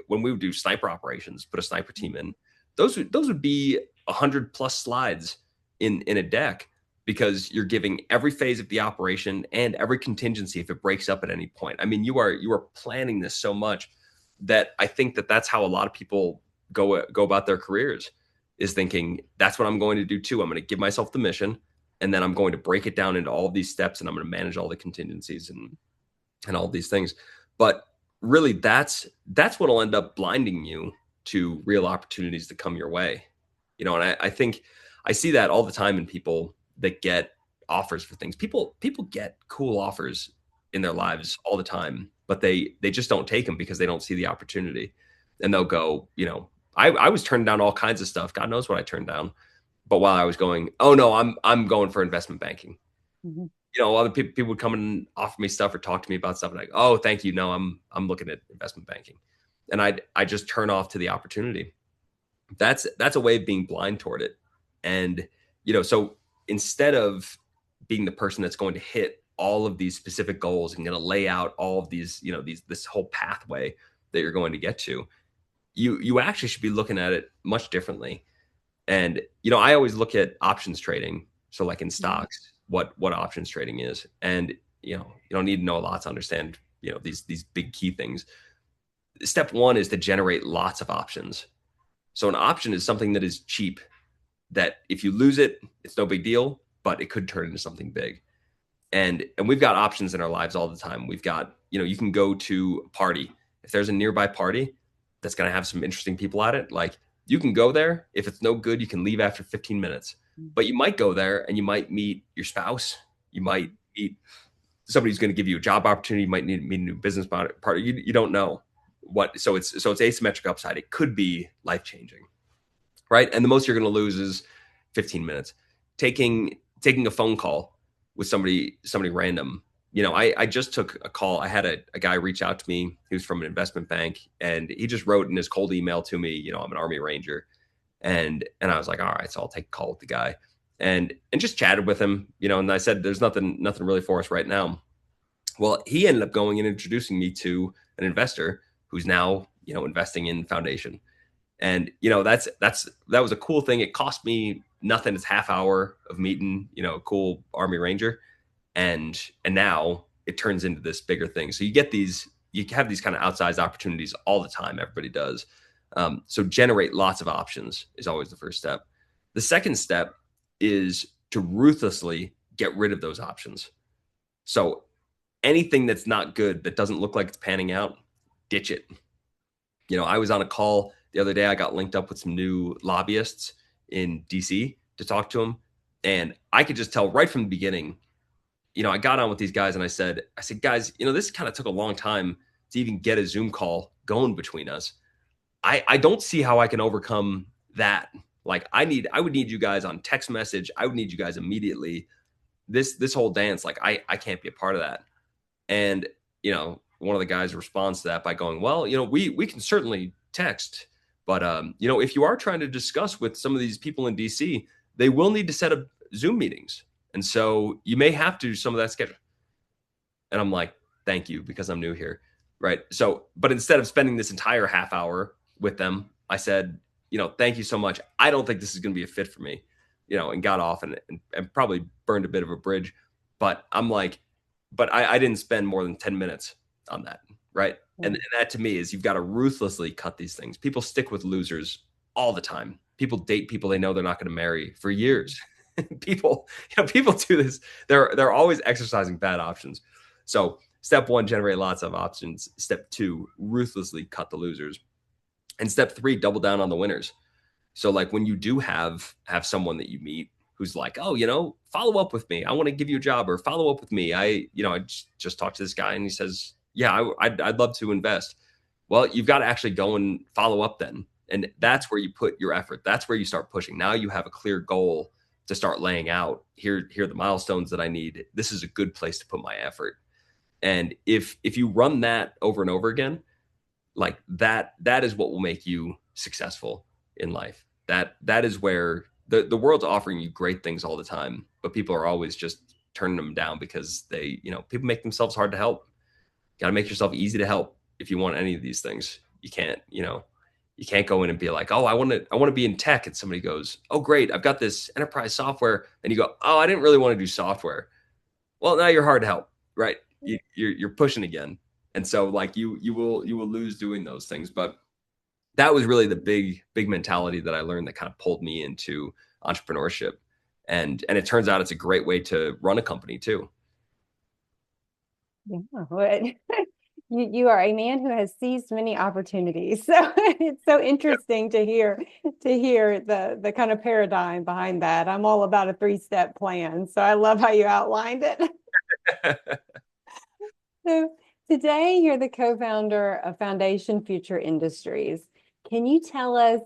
When we would do sniper operations, put a sniper team in, those would be 100+ slides in a deck, because you're giving every phase of the operation and every contingency if it breaks up at any point. I mean, you are planning this so much that I think that that's how a lot of people go about their careers, is thinking that's what I'm going to do too. I'm going to give myself the mission, and then I'm going to break it down into all of these steps, and I'm going to manage all the contingencies and all of these things. But really, that's what'll end up blinding you to real opportunities that come your way. And I think I see that all the time in people that get offers for things. People get cool offers in their lives all the time, but they just don't take them because they don't see the opportunity. And they'll go, I was turning down all kinds of stuff. God knows what I turned down. But while I was going, oh no, I'm going for investment banking. mhm. Other people would come and offer me stuff or talk to me about stuff, and like, oh, thank you. No, I'm looking at investment banking. And I just turn off to the opportunity. That's a way of being blind toward it. And so instead of being the person that's going to hit all of these specific goals and going to lay out all of these, this whole pathway that you're going to get to, you actually should be looking at it much differently. And I always look at options trading. So like in stocks, what options trading is, and you don't need to know a lot to understand these big key things. Step one is to generate lots of options. So an option is something that is cheap, that if you lose it, it's no big deal, but it could turn into something big. And we've got options in our lives all the time. We've got, you can go to a party. If there's a nearby party that's going to have some interesting people at it, like you can go there. If it's no good, you can leave after 15 minutes. But you might go there and you might meet your spouse. You might meet somebody who's going to give you a job opportunity. You might need to meet a new business partner. You don't know what. So it's asymmetric upside. It could be life-changing, right? And the most you're going to lose is 15 minutes. Taking a phone call with somebody random. I just took a call. I had a guy reach out to me. He was from an investment bank, and he just wrote in his cold email to me, I'm an Army Ranger. And I was like, all right, so I'll take a call with the guy, and just chatted with him, and I said, there's nothing really for us right now. Well, he ended up going and introducing me to an investor who's now, investing in Foundation. And that was a cool thing. It cost me nothing. It's half hour of meeting, a cool Army Ranger. And now it turns into this bigger thing. So you have these kind of outsized opportunities all the time. Everybody does. So generate lots of options is always the first step. The second step is to ruthlessly get rid of those options. So anything that's not good, that doesn't look like it's panning out, ditch it. I was on a call the other day. I got linked up with some new lobbyists in DC to talk to them. And I could just tell right from the beginning, I got on with these guys and I said, guys, this kind of took a long time to even get a Zoom call going between us. I don't see how I can overcome that. Like I would need you guys on text message. I would need you guys immediately. This whole dance, like I can't be a part of that. And, one of the guys responds to that by going, well, we can certainly text, but if you are trying to discuss with some of these people in DC, they will need to set up Zoom meetings. And so you may have to do some of that schedule. And I'm like, thank you, because I'm new here. Right. So, but instead of spending this entire half hour with them, I said, thank you so much. I don't think this is going to be a fit for me, and got off and probably burned a bit of a bridge. But I'm like, but I didn't spend more than 10 minutes on that. Right. And that to me is, you've got to ruthlessly cut these things. People stick with losers all the time. People date people they know they're not going to marry for years. People do this. They're always exercising bad options. So step one, generate lots of options. Step two, ruthlessly cut the losers. And step three, double down on the winners. So like when you do have someone that you meet who's like, oh, follow up with me. I want to give you a job, or follow up with me. I just talked to this guy and he says, yeah, I'd love to invest. Well, you've got to actually go and follow up then. And that's where you put your effort. That's where you start pushing. Now you have a clear goal to start laying out. Here are the milestones that I need. This is a good place to put my effort. And if you run that over and over again, like that is what will make you successful in life. That is where the world's offering you great things all the time, but people are always just turning them down because people make themselves hard to help. Got to make yourself easy to help if you want any of these things. You can't go in and be like, oh, I want to be in tech, and somebody goes, oh, great, I've got this enterprise software, and you go, oh, I didn't really want to do software. Well, now you're hard to help, right? You're pushing again, and so like you will lose doing those things. But that was really the big mentality that I learned that kind of pulled me into entrepreneurship, and it turns out it's a great way to run a company too. Yeah, well, you are a man who has seized many opportunities. So it's so interesting to hear the kind of paradigm behind that. I'm all about a 3-step plan. So I love how you outlined it. So today you're the co-founder of Foundation Future Industries. Can you tell us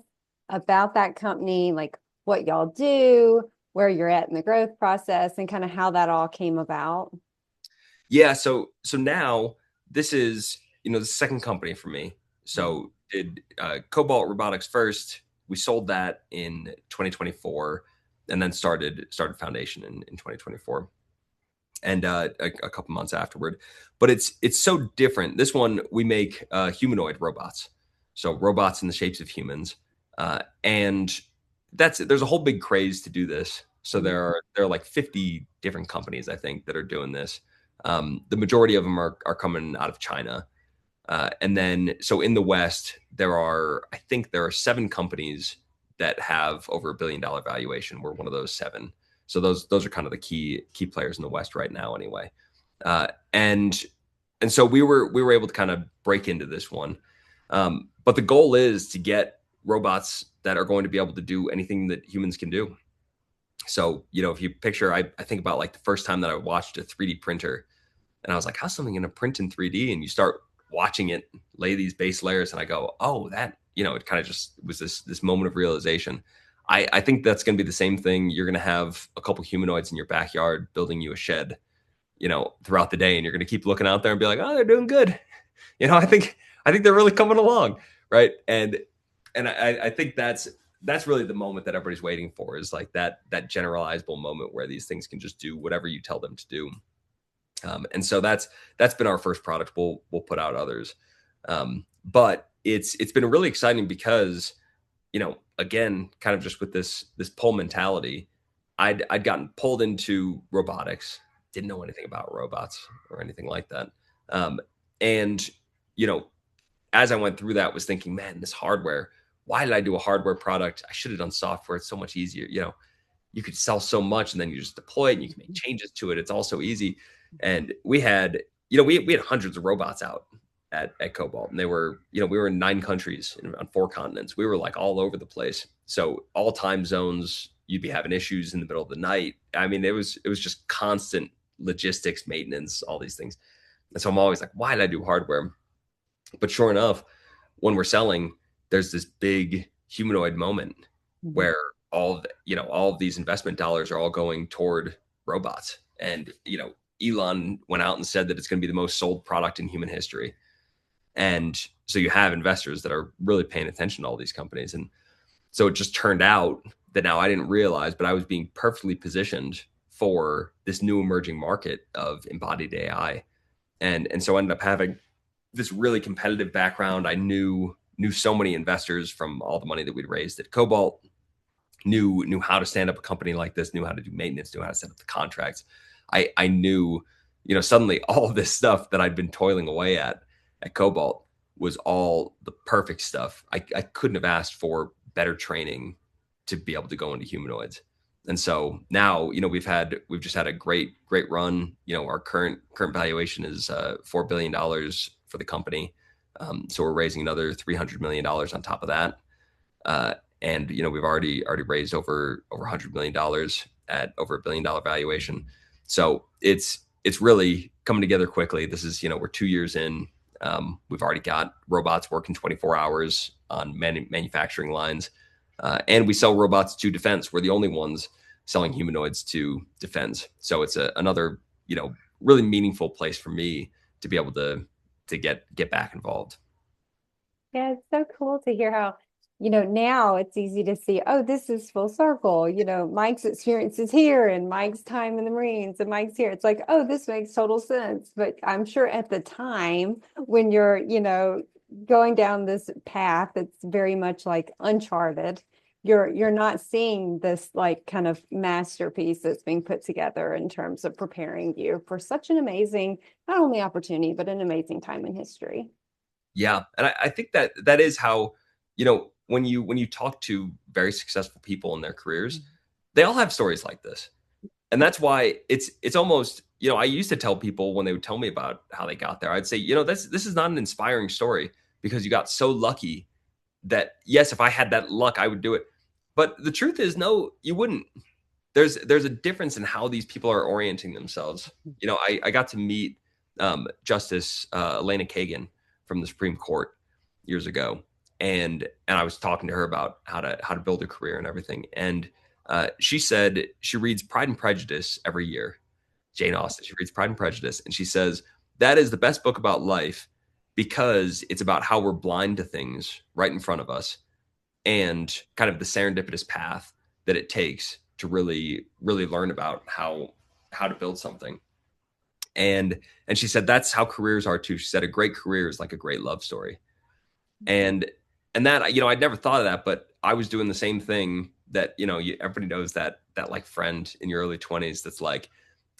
about that company, like what y'all do, where you're at in the growth process, and kind of how that all came about? Yeah, so now this is the second company for me. So did Cobalt Robotics first. We sold that in 2024, and then started Foundation in 2024, and a couple months afterward. But it's so different. This one we make humanoid robots, so robots in the shapes of humans, and there's a whole big craze to do this. So there are like 50 different companies, I think, that are doing this. The majority of them are coming out of China. And then, so in the West, I think there are 7 companies that have over $1 billion valuation. We're one of those 7. So those are kind of the key players in the West right now, anyway. And so we were able to kind of break into this one. But the goal is to get robots that are going to be able to do anything that humans can do. So, if you picture, I think about like the first time that I watched a 3D printer, and I was like, how's something going to print in 3D? And you start watching it lay these base layers, and I go, oh, that, it kind of just was this moment of realization. I think that's going to be the same thing. You're going to have a couple humanoids in your backyard building you a shed, throughout the day, and you're going to keep looking out there and be like, oh, they're doing good. I think they're really coming along, right? And I think that's really the moment that everybody's waiting for, is like that generalizable moment where these things can just do whatever you tell them to do. And so that's been our first product. We'll put out others, but it's been really exciting because, again, kind of just with this pull mentality, I'd gotten pulled into robotics, didn't know anything about robots or anything like that, and as I went through that, was thinking, man, this hardware. Why did I do a hardware product? I should have done software. It's so much easier. You could sell so much, and then you just deploy it and you can make changes to it. It's all so easy. And we had hundreds of robots out at Cobalt, and they were, we were in 9 countries on 4 continents. We were like all over the place. So all time zones, you'd be having issues in the middle of the night. I mean, it was just constant logistics, maintenance, all these things. And so I'm always like, why did I do hardware? But sure enough, when we're selling, there's this big humanoid moment where all of these investment dollars are all going toward robots. And, Elon went out and said that it's going to be the most sold product in human history. And so you have investors that are really paying attention to all these companies. And so it just turned out that, now I didn't realize, but I was being perfectly positioned for this new emerging market of embodied AI. And so I ended up having this really competitive background. I knew so many investors from all the money that we'd raised at Cobalt, knew how to stand up a company like this, knew how to do maintenance, knew how to set up the contracts. I knew, suddenly all of this stuff that I'd been toiling away at Cobalt was all the perfect stuff. I couldn't have asked for better training to be able to go into humanoids. And so now, we've just had a great run. Our current valuation is $4 billion for the company. So we're raising another $300 million on top of that. And we've already raised over $100 million at over $1 billion valuation. So it's really coming together quickly. This is, we're 2 years in. We've already got robots working 24 hours on manufacturing lines. And we sell robots to defense. We're the only ones selling humanoids to defense. So it's another, really meaningful place for me to be able to get back involved. Yeah, it's so cool to hear how, now it's easy to see, oh, this is full circle. Mike's experience is here and Mike's time in the Marines and Mike's here. It's like, oh, this makes total sense. But I'm sure at the time when you're, going down this path, it's very much like uncharted. You're not seeing this like kind of masterpiece that's being put together in terms of preparing you for such an amazing, not only opportunity, but an amazing time in history. Yeah, and I think that that is how, when you talk to very successful people in their careers, they all have stories like this. And that's why it's almost, I used to tell people when they would tell me about how they got there, I'd say, this is not an inspiring story because you got so lucky that yes, if I had that luck, I would do it. But the truth is, no, you wouldn't. There's a difference in how these people are orienting themselves. I got to meet Justice Elena Kagan from the Supreme Court years ago, and I was talking to her about how to build a career and everything. And she said she reads Pride and Prejudice every year. Jane Austen. She reads Pride and Prejudice, and she says that is the best book about life because it's about how we're blind to things right in front of us and kind of the serendipitous path that it takes to really really learn about how to build something. And she said that's how careers are too. She said a great career is like a great love story. And that, I'd never thought of that, but I was doing the same thing that, everybody knows that like friend in your early 20s that's like,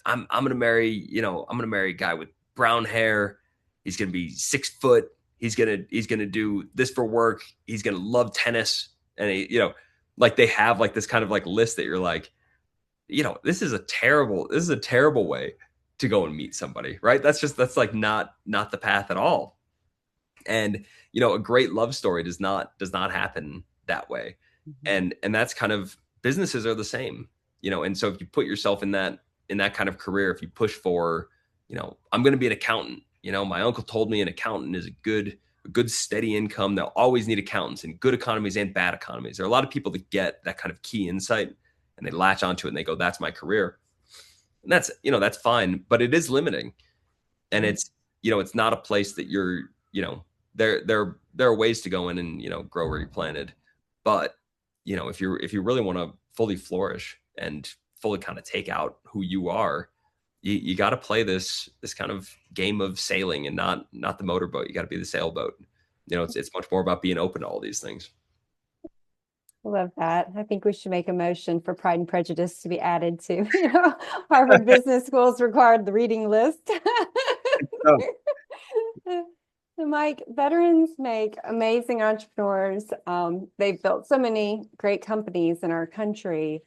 I'm gonna marry, I'm gonna marry a guy with brown hair. He's gonna be 6 foot. He's gonna do this for work. He's gonna love tennis. And like they have like this kind of like list that you're like, this is a terrible way to go and meet somebody, right? That's like not the path at all. And a great love story does not happen that way. And that's kind of, businesses are the same. And so if you put yourself in that kind of career, if you push for, I'm going to be an accountant. My uncle told me an accountant is a good steady income. They'll always need accountants in good economies and bad economies. There are a lot of people that get that kind of key insight and they latch onto it and they go, that's my career. And that's fine, but it is limiting. And it's not a place that you're, there are ways to go in and, grow where you're planted. But, if you really want to fully flourish and fully kind of take out who you are, you got to play this kind of game of sailing and not the motorboat. You got to be the sailboat. It's much more about being open to all these things. Love that. I think we should make a motion for Pride and Prejudice to be added to, Harvard Business School's required the reading list. Oh, So, Mike, veterans make amazing entrepreneurs. They've built so many great companies in our country.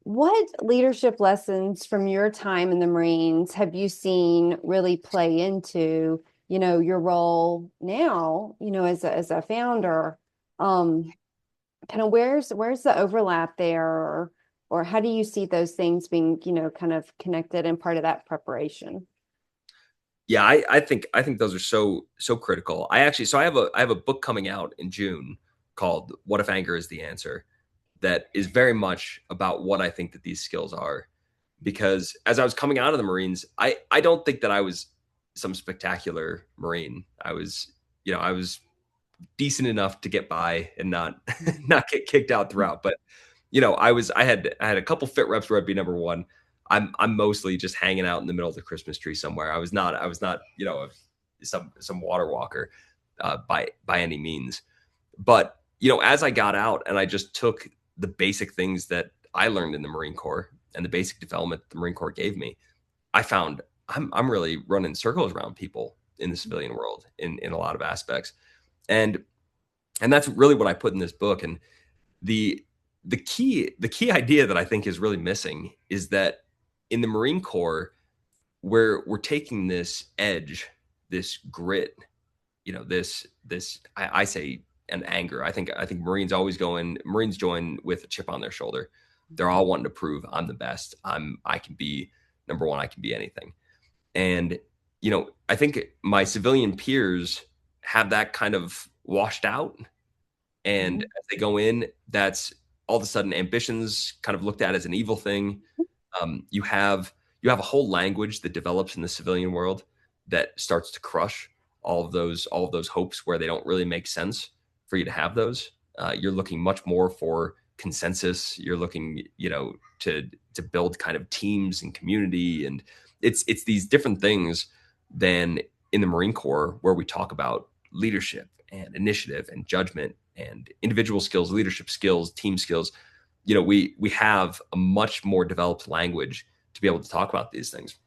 What leadership lessons from your time in the Marines have you seen really play into, your role now, as a founder? Kind of where's the overlap there, or how do you see those things being, kind of connected and part of that preparation? yeah, I think those are so critical. I have a book coming out in June called "What If Anger Is the Answer," that is very much about what I think that these skills are. Because as I was coming out of the Marines, I don't think that I was some spectacular Marine. I was decent enough to get by and not not get kicked out throughout. But I had a couple fit reps where I'd be number one. I'm mostly just hanging out in the middle of the Christmas tree somewhere. I was not some water walker by any means. But as I got out and I just took the basic things that I learned in the Marine Corps and the basic development the Marine Corps gave me, I found I'm really running circles around people in the civilian world in a lot of aspects. And and that's really what I put in this book. And the the key idea that I think is really missing is that in the Marine Corps, we're taking this edge, this grit, I say an anger. I think Marines join with a chip on their shoulder. They're all wanting to prove I'm the best. I can be number one. I can be anything. And I think my civilian peers have that kind of washed out. And Mhm. as they go in, that's all of a sudden ambitions kind of looked at as an evil thing. You have a whole language that develops in the civilian world that starts to crush all of those hopes where they don't really make sense for you to have those. You're looking much more for consensus. You're looking, to build kind of teams and community, and it's these different things than in the Marine Corps where we talk about leadership and initiative and judgment and individual skills, leadership skills, team skills. We have a much more developed language to be able to talk about these things.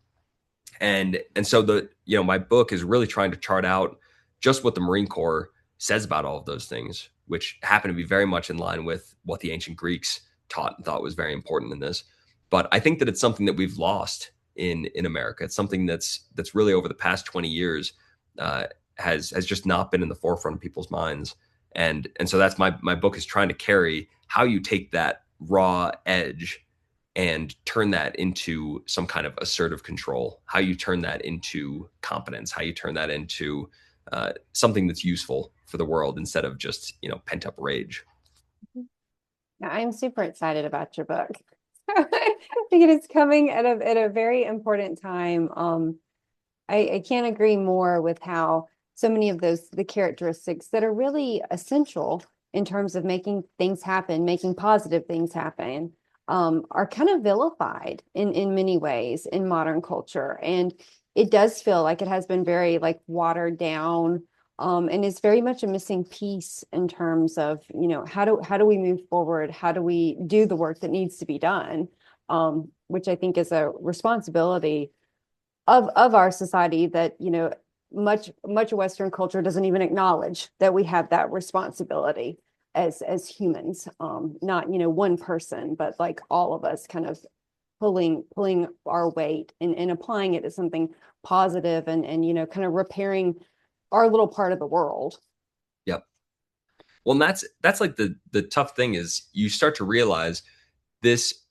And so my book is really trying to chart out just what the Marine Corps says about all of those things, which happen to be very much in line with what the ancient Greeks taught and thought was very important in this. But I think that it's something that we've lost in America. It's something that's really over the past 20 years has just not been in the forefront of people's minds. And so that's my book is trying to carry how you take that raw edge and turn that into some kind of assertive control, how you turn that into competence, how you turn that into something that's useful for the world instead of just, pent up rage. I'm super excited about your book. I think it is coming at a very important time. I can't agree more with how so many of the characteristics that are really essential in terms of making things happen, making positive things happen, are kind of vilified in many ways in modern culture. And it does feel like it has been very like watered down, and it's very much a missing piece in terms of, how do we move forward? How do we do the work that needs to be done? Which I think is a responsibility of our society that, much of Western culture doesn't even acknowledge that we have that responsibility as humans. Not, one person, but like all of us kind of pulling our weight and applying it to something positive and kind of repairing our little part of the world. Yep. Well, and that's like the tough thing is you start to realize this,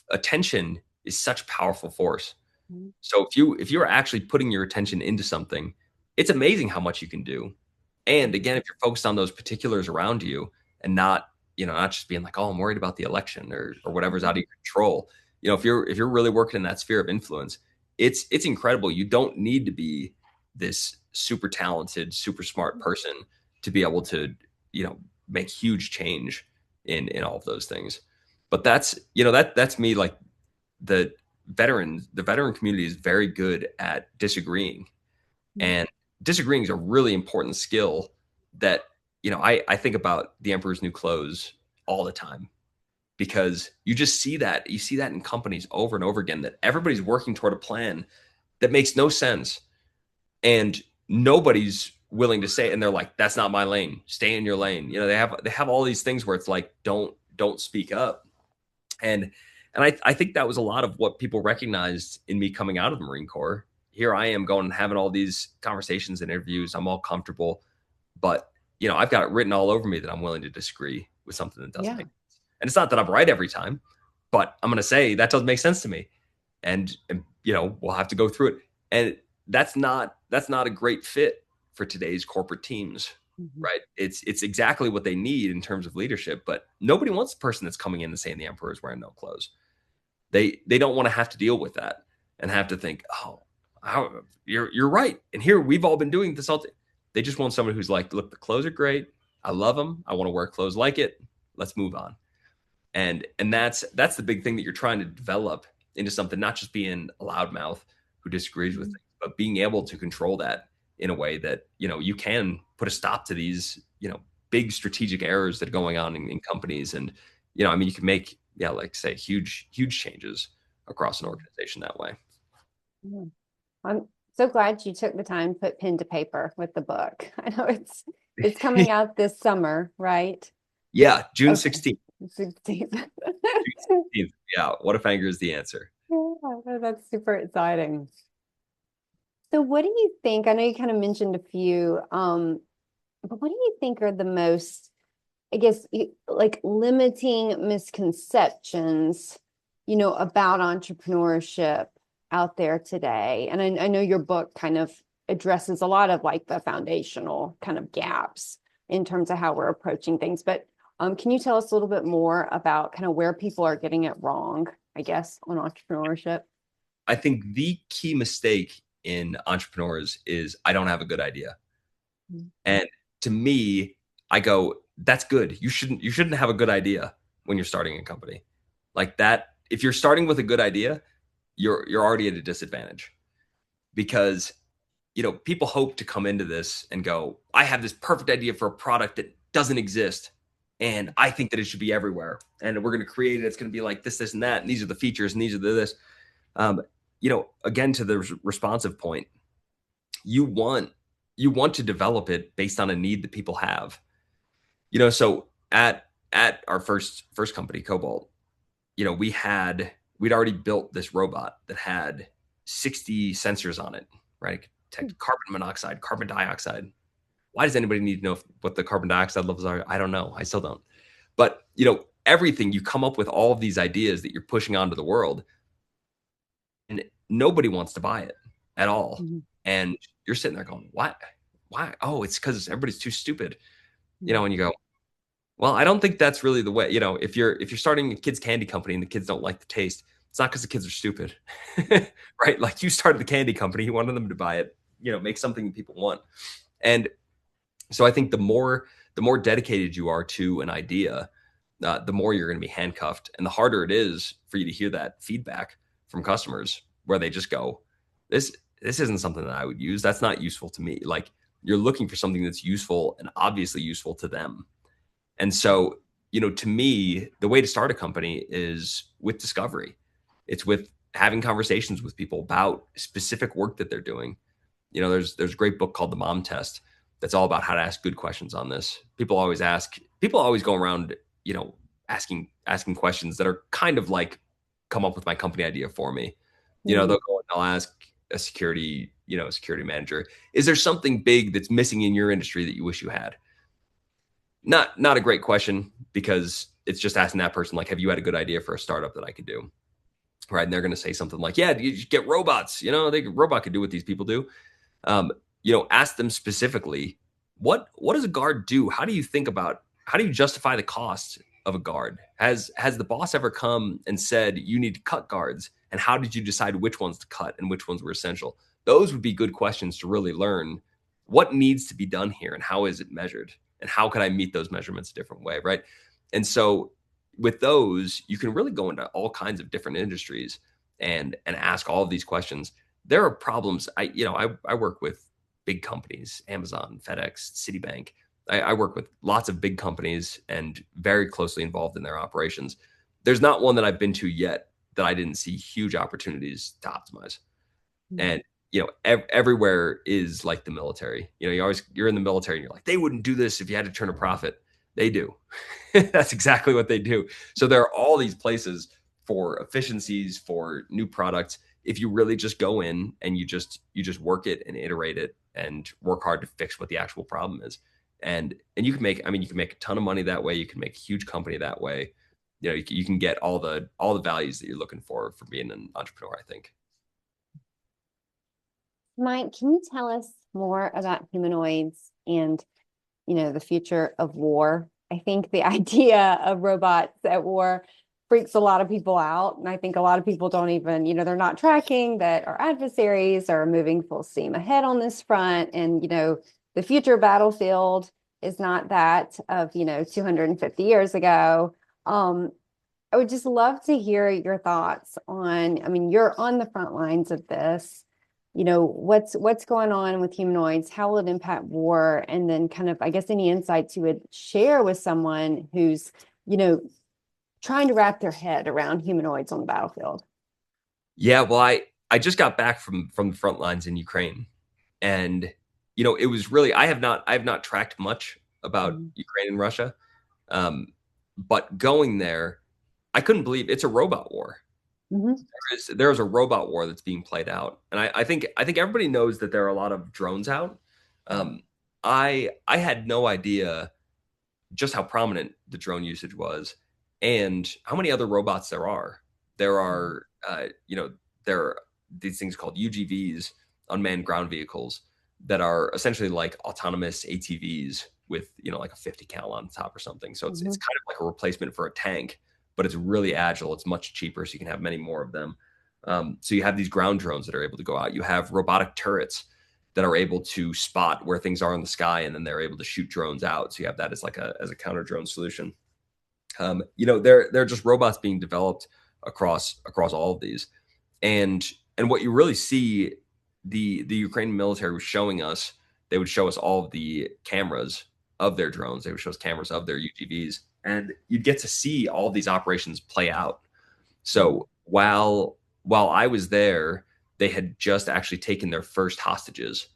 attention is such powerful force. Mhm. So if you're actually putting your attention into something, it's amazing how much you can do. And again, if you're focused on those particulars around you and not just being like, oh, I'm worried about the election or whatever's out of your control. If you're really working in that sphere of influence, it's incredible. You don't need to be this super talented, super smart person to be able to, make huge change in all of those things. But that's me, like the veteran community is very good at disagreeing, and disagreeing is a really important skill that, I think about the Emperor's New Clothes all the time, because you see that in companies over and over again, that everybody's working toward a plan that makes no sense, and nobody's willing to say it, and they're like, that's not my lane, stay in your lane. They have all these things where it's like, don't speak up. And I think that was a lot of what people recognized in me coming out of the Marine Corps. Here I am going and having all these conversations and interviews. I'm all comfortable, but I've got it written all over me that I'm willing to disagree with something that doesn't Yeah. make sense. And it's not that I'm right every time, but I'm going to say that doesn't make sense to me, and we'll have to go through it. And that's not a great fit for today's corporate teams. Mhm. Right. It's exactly what they need in terms of leadership, but nobody wants the person that's coming in and saying the emperor is wearing no clothes. They don't want to have to deal with that and have to think, oh, you're right. And here we've all been doing this all. They just want someone who's like, look, the clothes are great. I love them. I want to wear clothes like it. Let's move on. And that's the big thing that you're trying to develop into something, not just being a loudmouth who disagrees with Mhm. things, but being able to control that in a way that you can put a stop to these big strategic errors that are going on in companies. And I mean, you can make, yeah, like say huge changes across an organization that way. Yeah. I'm so glad you took the time to put pen to paper with the book. I know it's coming out this summer, right? Yeah, June Okay. 16th. 16th. June 16th. Yeah, what if anger is the answer? Yeah, that's super exciting. So what do you think? I know you kind of mentioned a few, but what do you think are the most, I guess, like limiting misconceptions, about entrepreneurship? out there today? And I know your book kind of addresses a lot of like the foundational kind of gaps in terms of how we're approaching things. But can you tell us a little bit more about kind of where people are getting it wrong, I guess, on entrepreneurship? I think the key mistake in entrepreneurs is I don't have a good idea. Mhm. And to me, I go, that's good. You shouldn't have a good idea when you're starting a company. Like that, if you're starting with a good idea, you're already at a disadvantage because people hope to come into this and go, I have this perfect idea for a product that doesn't exist. And I think that it should be everywhere. And we're going to create it. It's going to be like this, and that. And these are the features and these are the this. Um, again, to the responsive point, you want you want to develop it based on a need that people have. So at our first company, Cobalt, we'd already built this robot that had 60 sensors on it, right? It could detect carbon monoxide, carbon dioxide. Why does anybody need to know what the carbon dioxide levels are? I don't know. I still don't. But everything, you come up with all of these ideas that you're pushing onto the world, and nobody wants to buy it at all. Mhm. And you're sitting there going, what? Why? Oh, it's because everybody's too stupid. Mhm. And you go, well, I don't think that's really the way. If you're starting a kids candy company and the kids don't like the taste, it's not because the kids are stupid, right? Like you started the candy company, you wanted them to buy it, make something that people want. And so I think the more dedicated you are to an idea, the more you're going to be handcuffed, and the harder it is for you to hear that feedback from customers where they just go, this isn't something that I would use. That's not useful to me. Like you're looking for something that's useful and obviously useful to them. And so, to me, the way to start a company is with discovery. It's with having conversations with people about specific work that they're doing. There's a great book called The Mom Test that's all about how to ask good questions on this. People always go around, asking questions that are kind of like, come up with my company idea for me. They'll Mhm. go and they'll ask a security manager, is there something big that's missing in your industry that you wish you had? Not a great question because it's just asking that person, like, have you had a good idea for a startup that I could do? Right. And they're going to say something like, yeah, you just get robots. Robot could do what these people do. Ask them specifically, what does a guard do? How do you justify the cost of a guard? Has the boss ever come and said you need to cut guards? And how did you decide which ones to cut and which ones were essential? Those would be good questions to really learn what needs to be done here and how is it measured and how could I meet those measurements a different way, right? And so with those, you can really go into all kinds of different industries and ask all of these questions. There are problems. I work with big companies, Amazon, FedEx, Citibank. I work with lots of big companies and very closely involved in their operations. There's not one that I've been to yet that I didn't see huge opportunities to optimize. And everywhere is like the military. You're in the military and you're like, they wouldn't do this if you had to turn a profit. They do. That's exactly what they do. So there are all these places for efficiencies, for new products. If you really just go in and you just work it and iterate it and work hard to fix what the actual problem is. And you can make a ton of money that way. You can make a huge company that way. You can get all the values that you're looking for being an entrepreneur, I think. Mike, can you tell us more about humanoids and, the future of war? I think the idea of robots at war freaks a lot of people out. And I think a lot of people don't even, they're not tracking that our adversaries are moving full steam ahead on this front. And, the future battlefield is not that of, 250 years ago. I would just love to hear your thoughts on, I mean, you're on the front lines of this. What's going on with humanoids? How will it impact war? And then kind of, I guess, any insights you would share with someone who's, you know, trying to wrap their head around humanoids on the battlefield. Yeah, well, I just got back from the front lines in Ukraine, and it was really I have not tracked much about Mhm. Ukraine and Russia, but going there, I couldn't believe it's a robot war. Mhm. There is a robot war that's being played out, and I think everybody knows that there are a lot of drones out. Um, I had no idea just how prominent the drone usage was and how many other robots there are. There are, there these things called UGVs, unmanned ground vehicles, that are essentially like autonomous ATVs with, like a 50 cal on top or something. So it's Mhm. kind of like a replacement for a tank, but it's really agile. It's much cheaper, so you can have many more of them. So you have these ground drones that are able to go out. You have robotic turrets that are able to spot where things are in the sky, and then they're able to shoot drones out. So you have that as like a counter drone solution. They're just robots being developed across all of these, and what you really see, the Ukrainian military was showing us. They would show us all of the cameras of their drones. They would show us cameras of their UGVs, and you'd get to see all of these operations play out. So while I was there, they had just actually taken their first hostages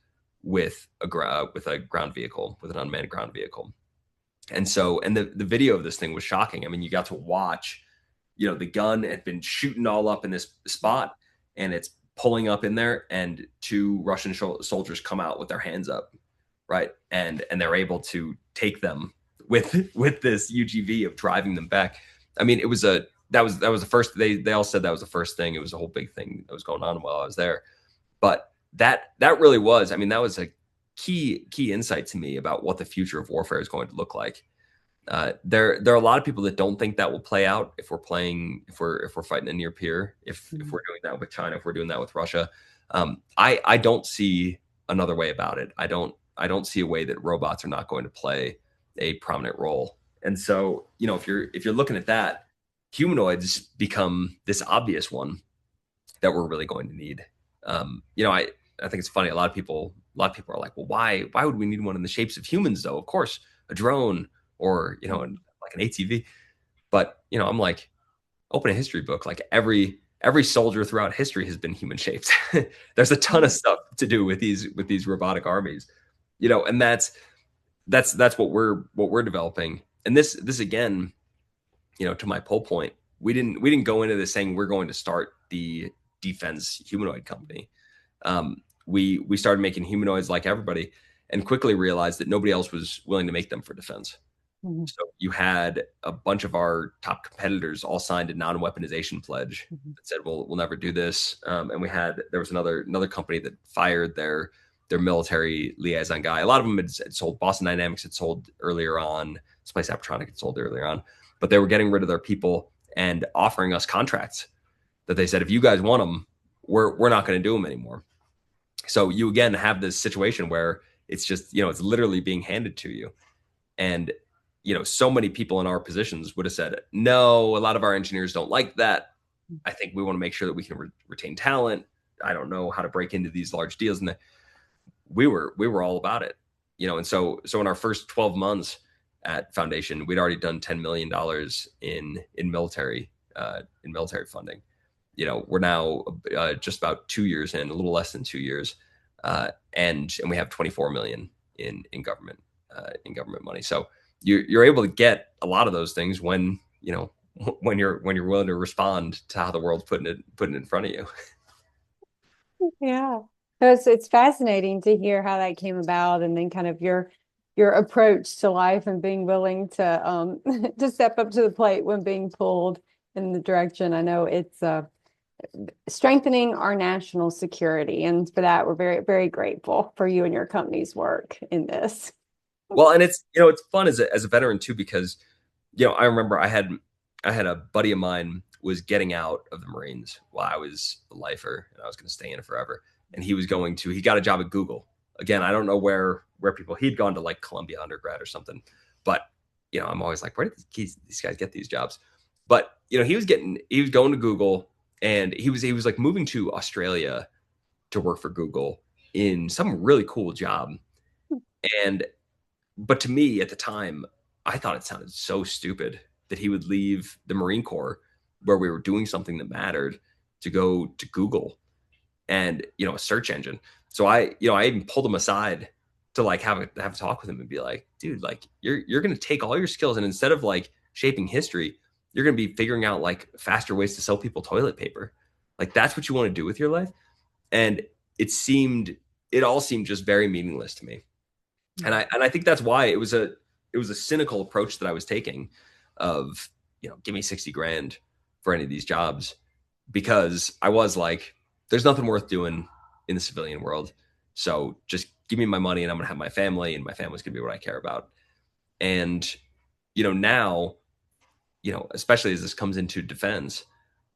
with a ground vehicle, with an unmanned ground vehicle. And so, and the video of this thing was shocking. I mean, you got to watch, the gun had been shooting all up in this spot, and it's pulling up in there, and two Russian soldiers come out with their hands up, right? And they're able to take them with this UGV of driving them back. I mean, that was the first. They all said that was the first thing. It was a whole big thing that was going on while I was there. But that really was. I mean, that was a key insight to me about what the future of warfare is going to look like. There are a lot of people that don't think that will play out if we're fighting a near peer, if we're doing that with China, if we're doing that with Russia. I don't see another way about it. I don't see a way that robots are not going to play a prominent role. And so, if you're looking at that, humanoids become this obvious one that we're really going to need. I think it's funny. A lot of people are like, well, why would we need one in the shapes of humans though? Of course, a drone or like an ATV. But I'm like, open a history book. Like every soldier throughout history has been human shaped. There's a ton of stuff to do with these robotic armies, and that's what we're developing. And this again, to my poll point, we didn't go into this saying we're going to start the defense humanoid company. We started making humanoids like everybody, and quickly realized that nobody else was willing to make them for defense. Mhm. So you had a bunch of our top competitors all signed a non-weaponization pledge Mhm. that said we'll never do this. And there was another company that fired their military liaison guy. A lot of them had sold. Boston Dynamics had sold earlier on. Spice Aptronic had sold earlier on, but they were getting rid of their people and offering us contracts that they said, if you guys want them, we're not going to do them anymore. So you again have this situation where it's just, it's literally being handed to you. And, so many people in our positions would have said, no, a lot of our engineers don't like that. I think we want to make sure that we can retain talent. I don't know how to break into these large deals. And we were all about it, and so in our first 12 months at Foundation, we'd already done $10 million in military funding. We're now just about 2 years in, a little less than 2 years, and we have 24 million in government money. So you're able to get a lot of those things when when you're willing to respond to how the world's putting it in front of you. Yeah. No, it's fascinating to hear how that came about, and then kind of your approach to life and being willing to to step up to the plate when being pulled in the direction. I know it's strengthening our national security, and for that we're very, very grateful for you and your company's work in this. Well, and it's fun as a veteran too, because I remember I had a buddy of mine was getting out of the Marines while I was a lifer, and I was going to stay in it forever. And he got a job at Google. Again, I don't know where he'd gone to like Columbia undergrad or something, but I'm always like, where did these guys get these jobs? But he was going to Google, and he was like moving to Australia to work for Google in some really cool job. And but to me at the time, I thought it sounded so stupid that he would leave the Marine Corps, where we were doing something that mattered, to go to Google and a search engine. So I even pulled him aside to like have a talk with him and be like, dude, like you're gonna take all your skills, and instead of like shaping history, you're gonna be figuring out like faster ways to sell people toilet paper. Like that's what you want to do with your life. And it all seemed just very meaningless to me. And I think that's why it was a cynical approach that I was taking of, give me 60 grand for any of these jobs, because I was like, there's nothing worth doing in the civilian world. So just give me my money and I'm going to have my family, and my family's going to be what I care about. And, now, especially as this comes into defense,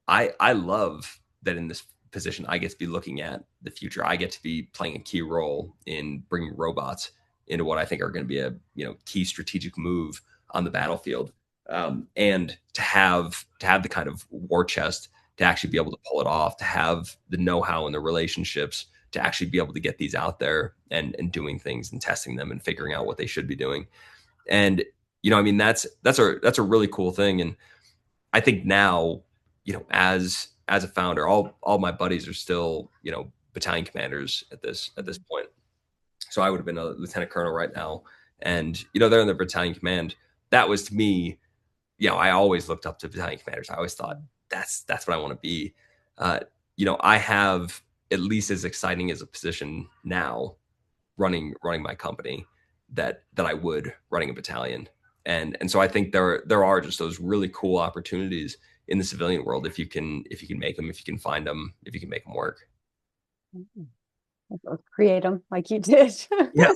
I love that in this position, I get to be looking at the future. I get to be playing a key role in bringing robots into what I think are going to be a key strategic move on the battlefield, and to have the kind of war chest to actually be able to pull it off, to have the know-how and the relationships to actually be able to get these out there and doing things and testing them and figuring out what they should be doing. And I mean, that's a really cool thing. And I think now, as a founder, all my buddies are still, battalion commanders at this point. So I would have been a lieutenant colonel right now, and they're in the battalion command. That was, to me, I always looked up to battalion commanders. I always thought that's what I want to be. I have at least as exciting as a position now, running my company, that I would running a battalion. And so I think there are just those really cool opportunities in the civilian world if you can make them, if you can find them, if you can make them work. Or create them like you did. Yeah.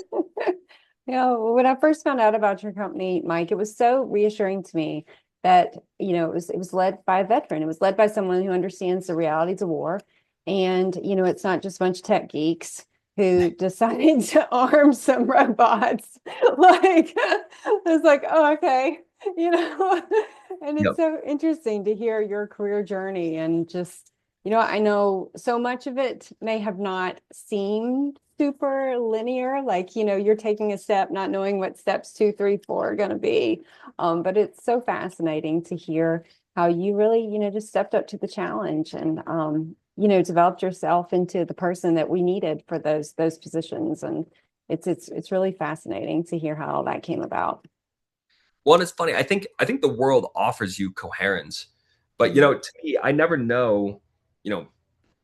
When I first found out about your company, Mike, it was so reassuring to me that, it was led by a veteran. It was led by someone who understands the realities of war. And, it's not just a bunch of tech geeks who decided to arm some robots. Like, it's like, oh, okay. And it's Yep. so interesting to hear your career journey, and just, I know so much of it may have not seemed super linear, like, you're taking a step, not knowing what steps 2, 3, 4 are going to be. But it's so fascinating to hear how you really, just stepped up to the challenge, and, developed yourself into the person that we needed for those positions. And it's really fascinating to hear how all that came about. Well, it's funny. I think the world offers you coherence, but to me, I never know.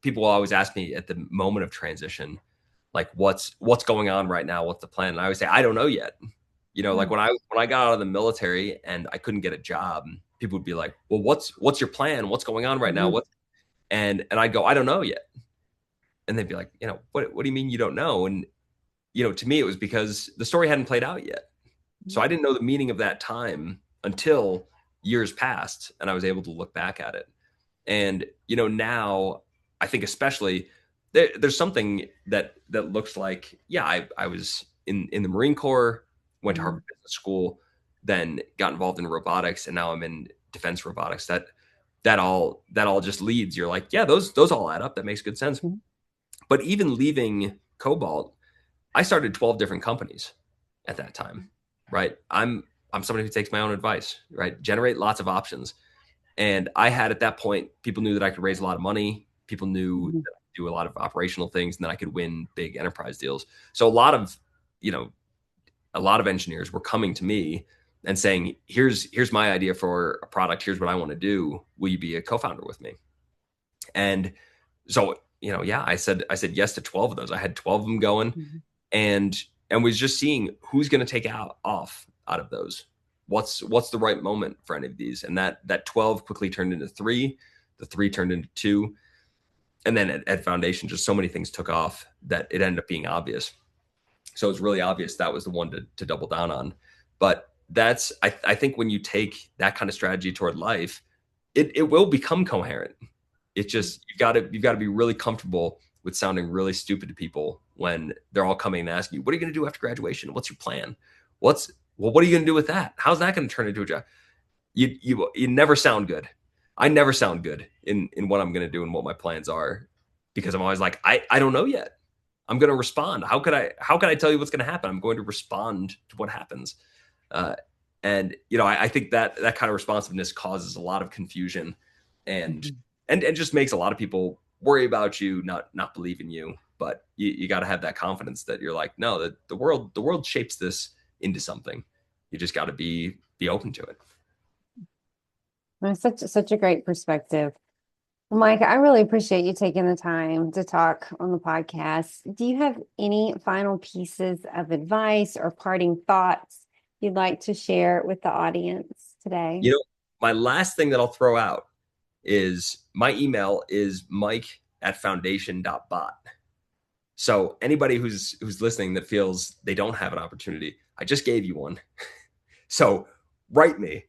People will always ask me at the moment of transition, like, what's going on right now? What's the plan? And I always say, I don't know yet. Like when I got out of the military and I couldn't get a job, people would be like, well, what's your plan? What's going on right now? Mhm. And I'd go, I don't know yet. And they'd be like, what do you mean you don't know? And to me, it was because the story hadn't played out yet. So I didn't know the meaning of that time until years passed and I was able to look back at it. And now I think especially there's something that looks like, yeah, I was in the Marine Corps, went to Harvard Business School, then got involved in robotics, and now I'm in defense robotics. That all just leads. You're like, yeah, those all add up. That makes good sense. Mhm. But even leaving Cobalt, I started 12 different companies at that time, right? I'm somebody who takes my own advice, right? Generate lots of options. And I had, at that point, people knew that I could raise a lot of money. People knew Mhm. that I could do a lot of operational things, and that I could win big enterprise deals. So a lot of engineers were coming to me and saying, here's my idea for a product. Here's what I want to do. Will you be a co-founder with me? And so, yeah, I said yes to 12 of those. I had 12 of them going, Mhm. and was just seeing who's going to take off out of those. What's the right moment for any of these? And that 12 quickly turned into 3. The 3 turned into 2. And then at Foundation, just so many things took off that it ended up being obvious. So it's really obvious that was the one to double down on. But that's, I think when you take that kind of strategy toward life, it will become coherent. It's just, you've got to be really comfortable with sounding really stupid to people when they're all coming and asking you, what are you going to do after graduation? What's your plan? What are you going to do with that? How's that going to turn into a job? You never sound good. I never sound good in what I'm going to do and what my plans are, because I'm always like, I don't know yet. I'm going to respond. How could I tell you what's going to happen? I'm going to respond to what happens. Uh, and I think that kind of responsiveness causes a lot of confusion, and Mhm. and just makes a lot of people worry about you, not believe in you. But you got to have that confidence that you're like, no, the world shapes this into something. You just got to be open to it. That's such a great perspective. Well, Mike, I really appreciate you taking the time to talk on the podcast. Do you have any final pieces of advice or parting thoughts you'd like to share with the audience today? My last thing that I'll throw out is my email is Mike at foundation.bot. So anybody who's listening that feels they don't have an opportunity, I just gave you one. So write me,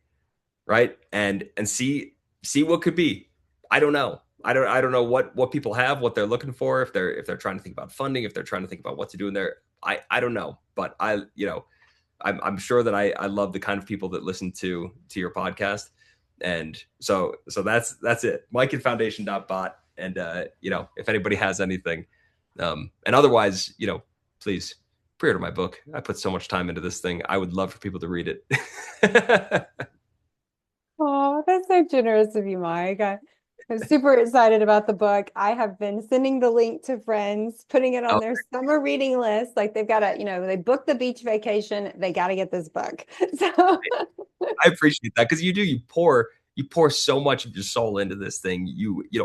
right? And see what could be. I don't know. I don't know what people have, what they're looking for, if they're trying to think about funding, if they're trying to think about what to do in there. I don't know, but I'm sure that I love the kind of people that listen to your podcast. And so that's it. Mike at foundation.bot. And if anybody has anything, and otherwise, please pre-order my book. I put so much time into this thing. I would love for people to read it. Oh, that's so generous of you, Mike. I'm super excited about the book. I have been sending the link to friends, putting it on Oh, their summer reading list. Like they've got to, they booked the beach vacation. They got to get this book. So I appreciate that because you pour so much of your soul into this thing.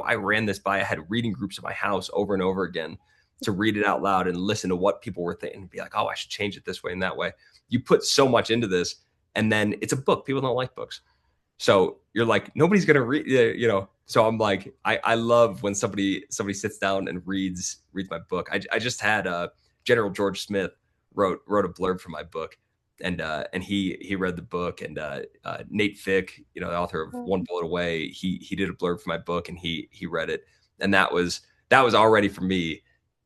I ran this by. I had reading groups at my house over and over again to read it out loud and listen to what people were thinking and be like, oh, I should change it this way and that way. You put so much into this, and then it's a book. People don't like books. So you're like, nobody's gonna read, So I'm like, I love when somebody sits down and reads my book. I just had General George Smith wrote a blurb for my book, and he read the book, and Nate Fick, the author of One Bullet Away, he did a blurb for my book, and he read it, and that was already for me.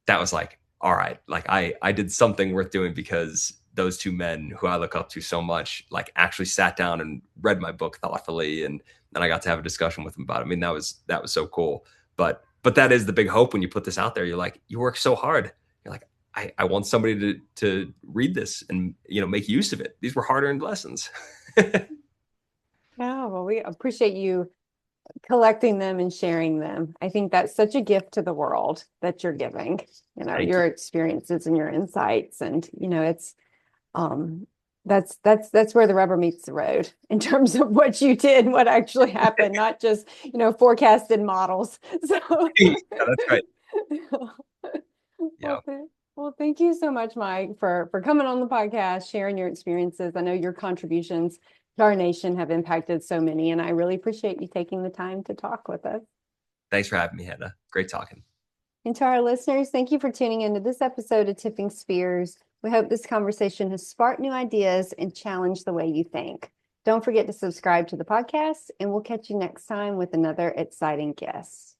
That was like, all right, like I did something worth doing because those two men who I look up to so much, like actually sat down and read my book thoughtfully. And then I got to have a discussion with them about it. I mean, that was so cool. But that is the big hope when you put this out there. You're like, you work so hard. You're like, I want somebody to read this and, make use of it. These were hard-earned lessons. yeah, well, we appreciate you collecting them and sharing them. I think that's such a gift to the world that you're giving, Thank your you. experiences and your insights. And, it's that's where the rubber meets the road in terms of what you did, what actually happened, not just, forecasted models. So Yeah, that's right. Yeah. well, well, thank you so much, Mike, for coming on the podcast, sharing your experiences. I know your contributions to our nation have impacted so many, and I really appreciate you taking the time to talk with us. Thanks for having me, Hannah. Great talking. And to our listeners, thank you for tuning into this episode of Tipping Spears. We hope this conversation has sparked new ideas and challenged the way you think. Don't forget to subscribe to the podcast, and we'll catch you next time with another exciting guest.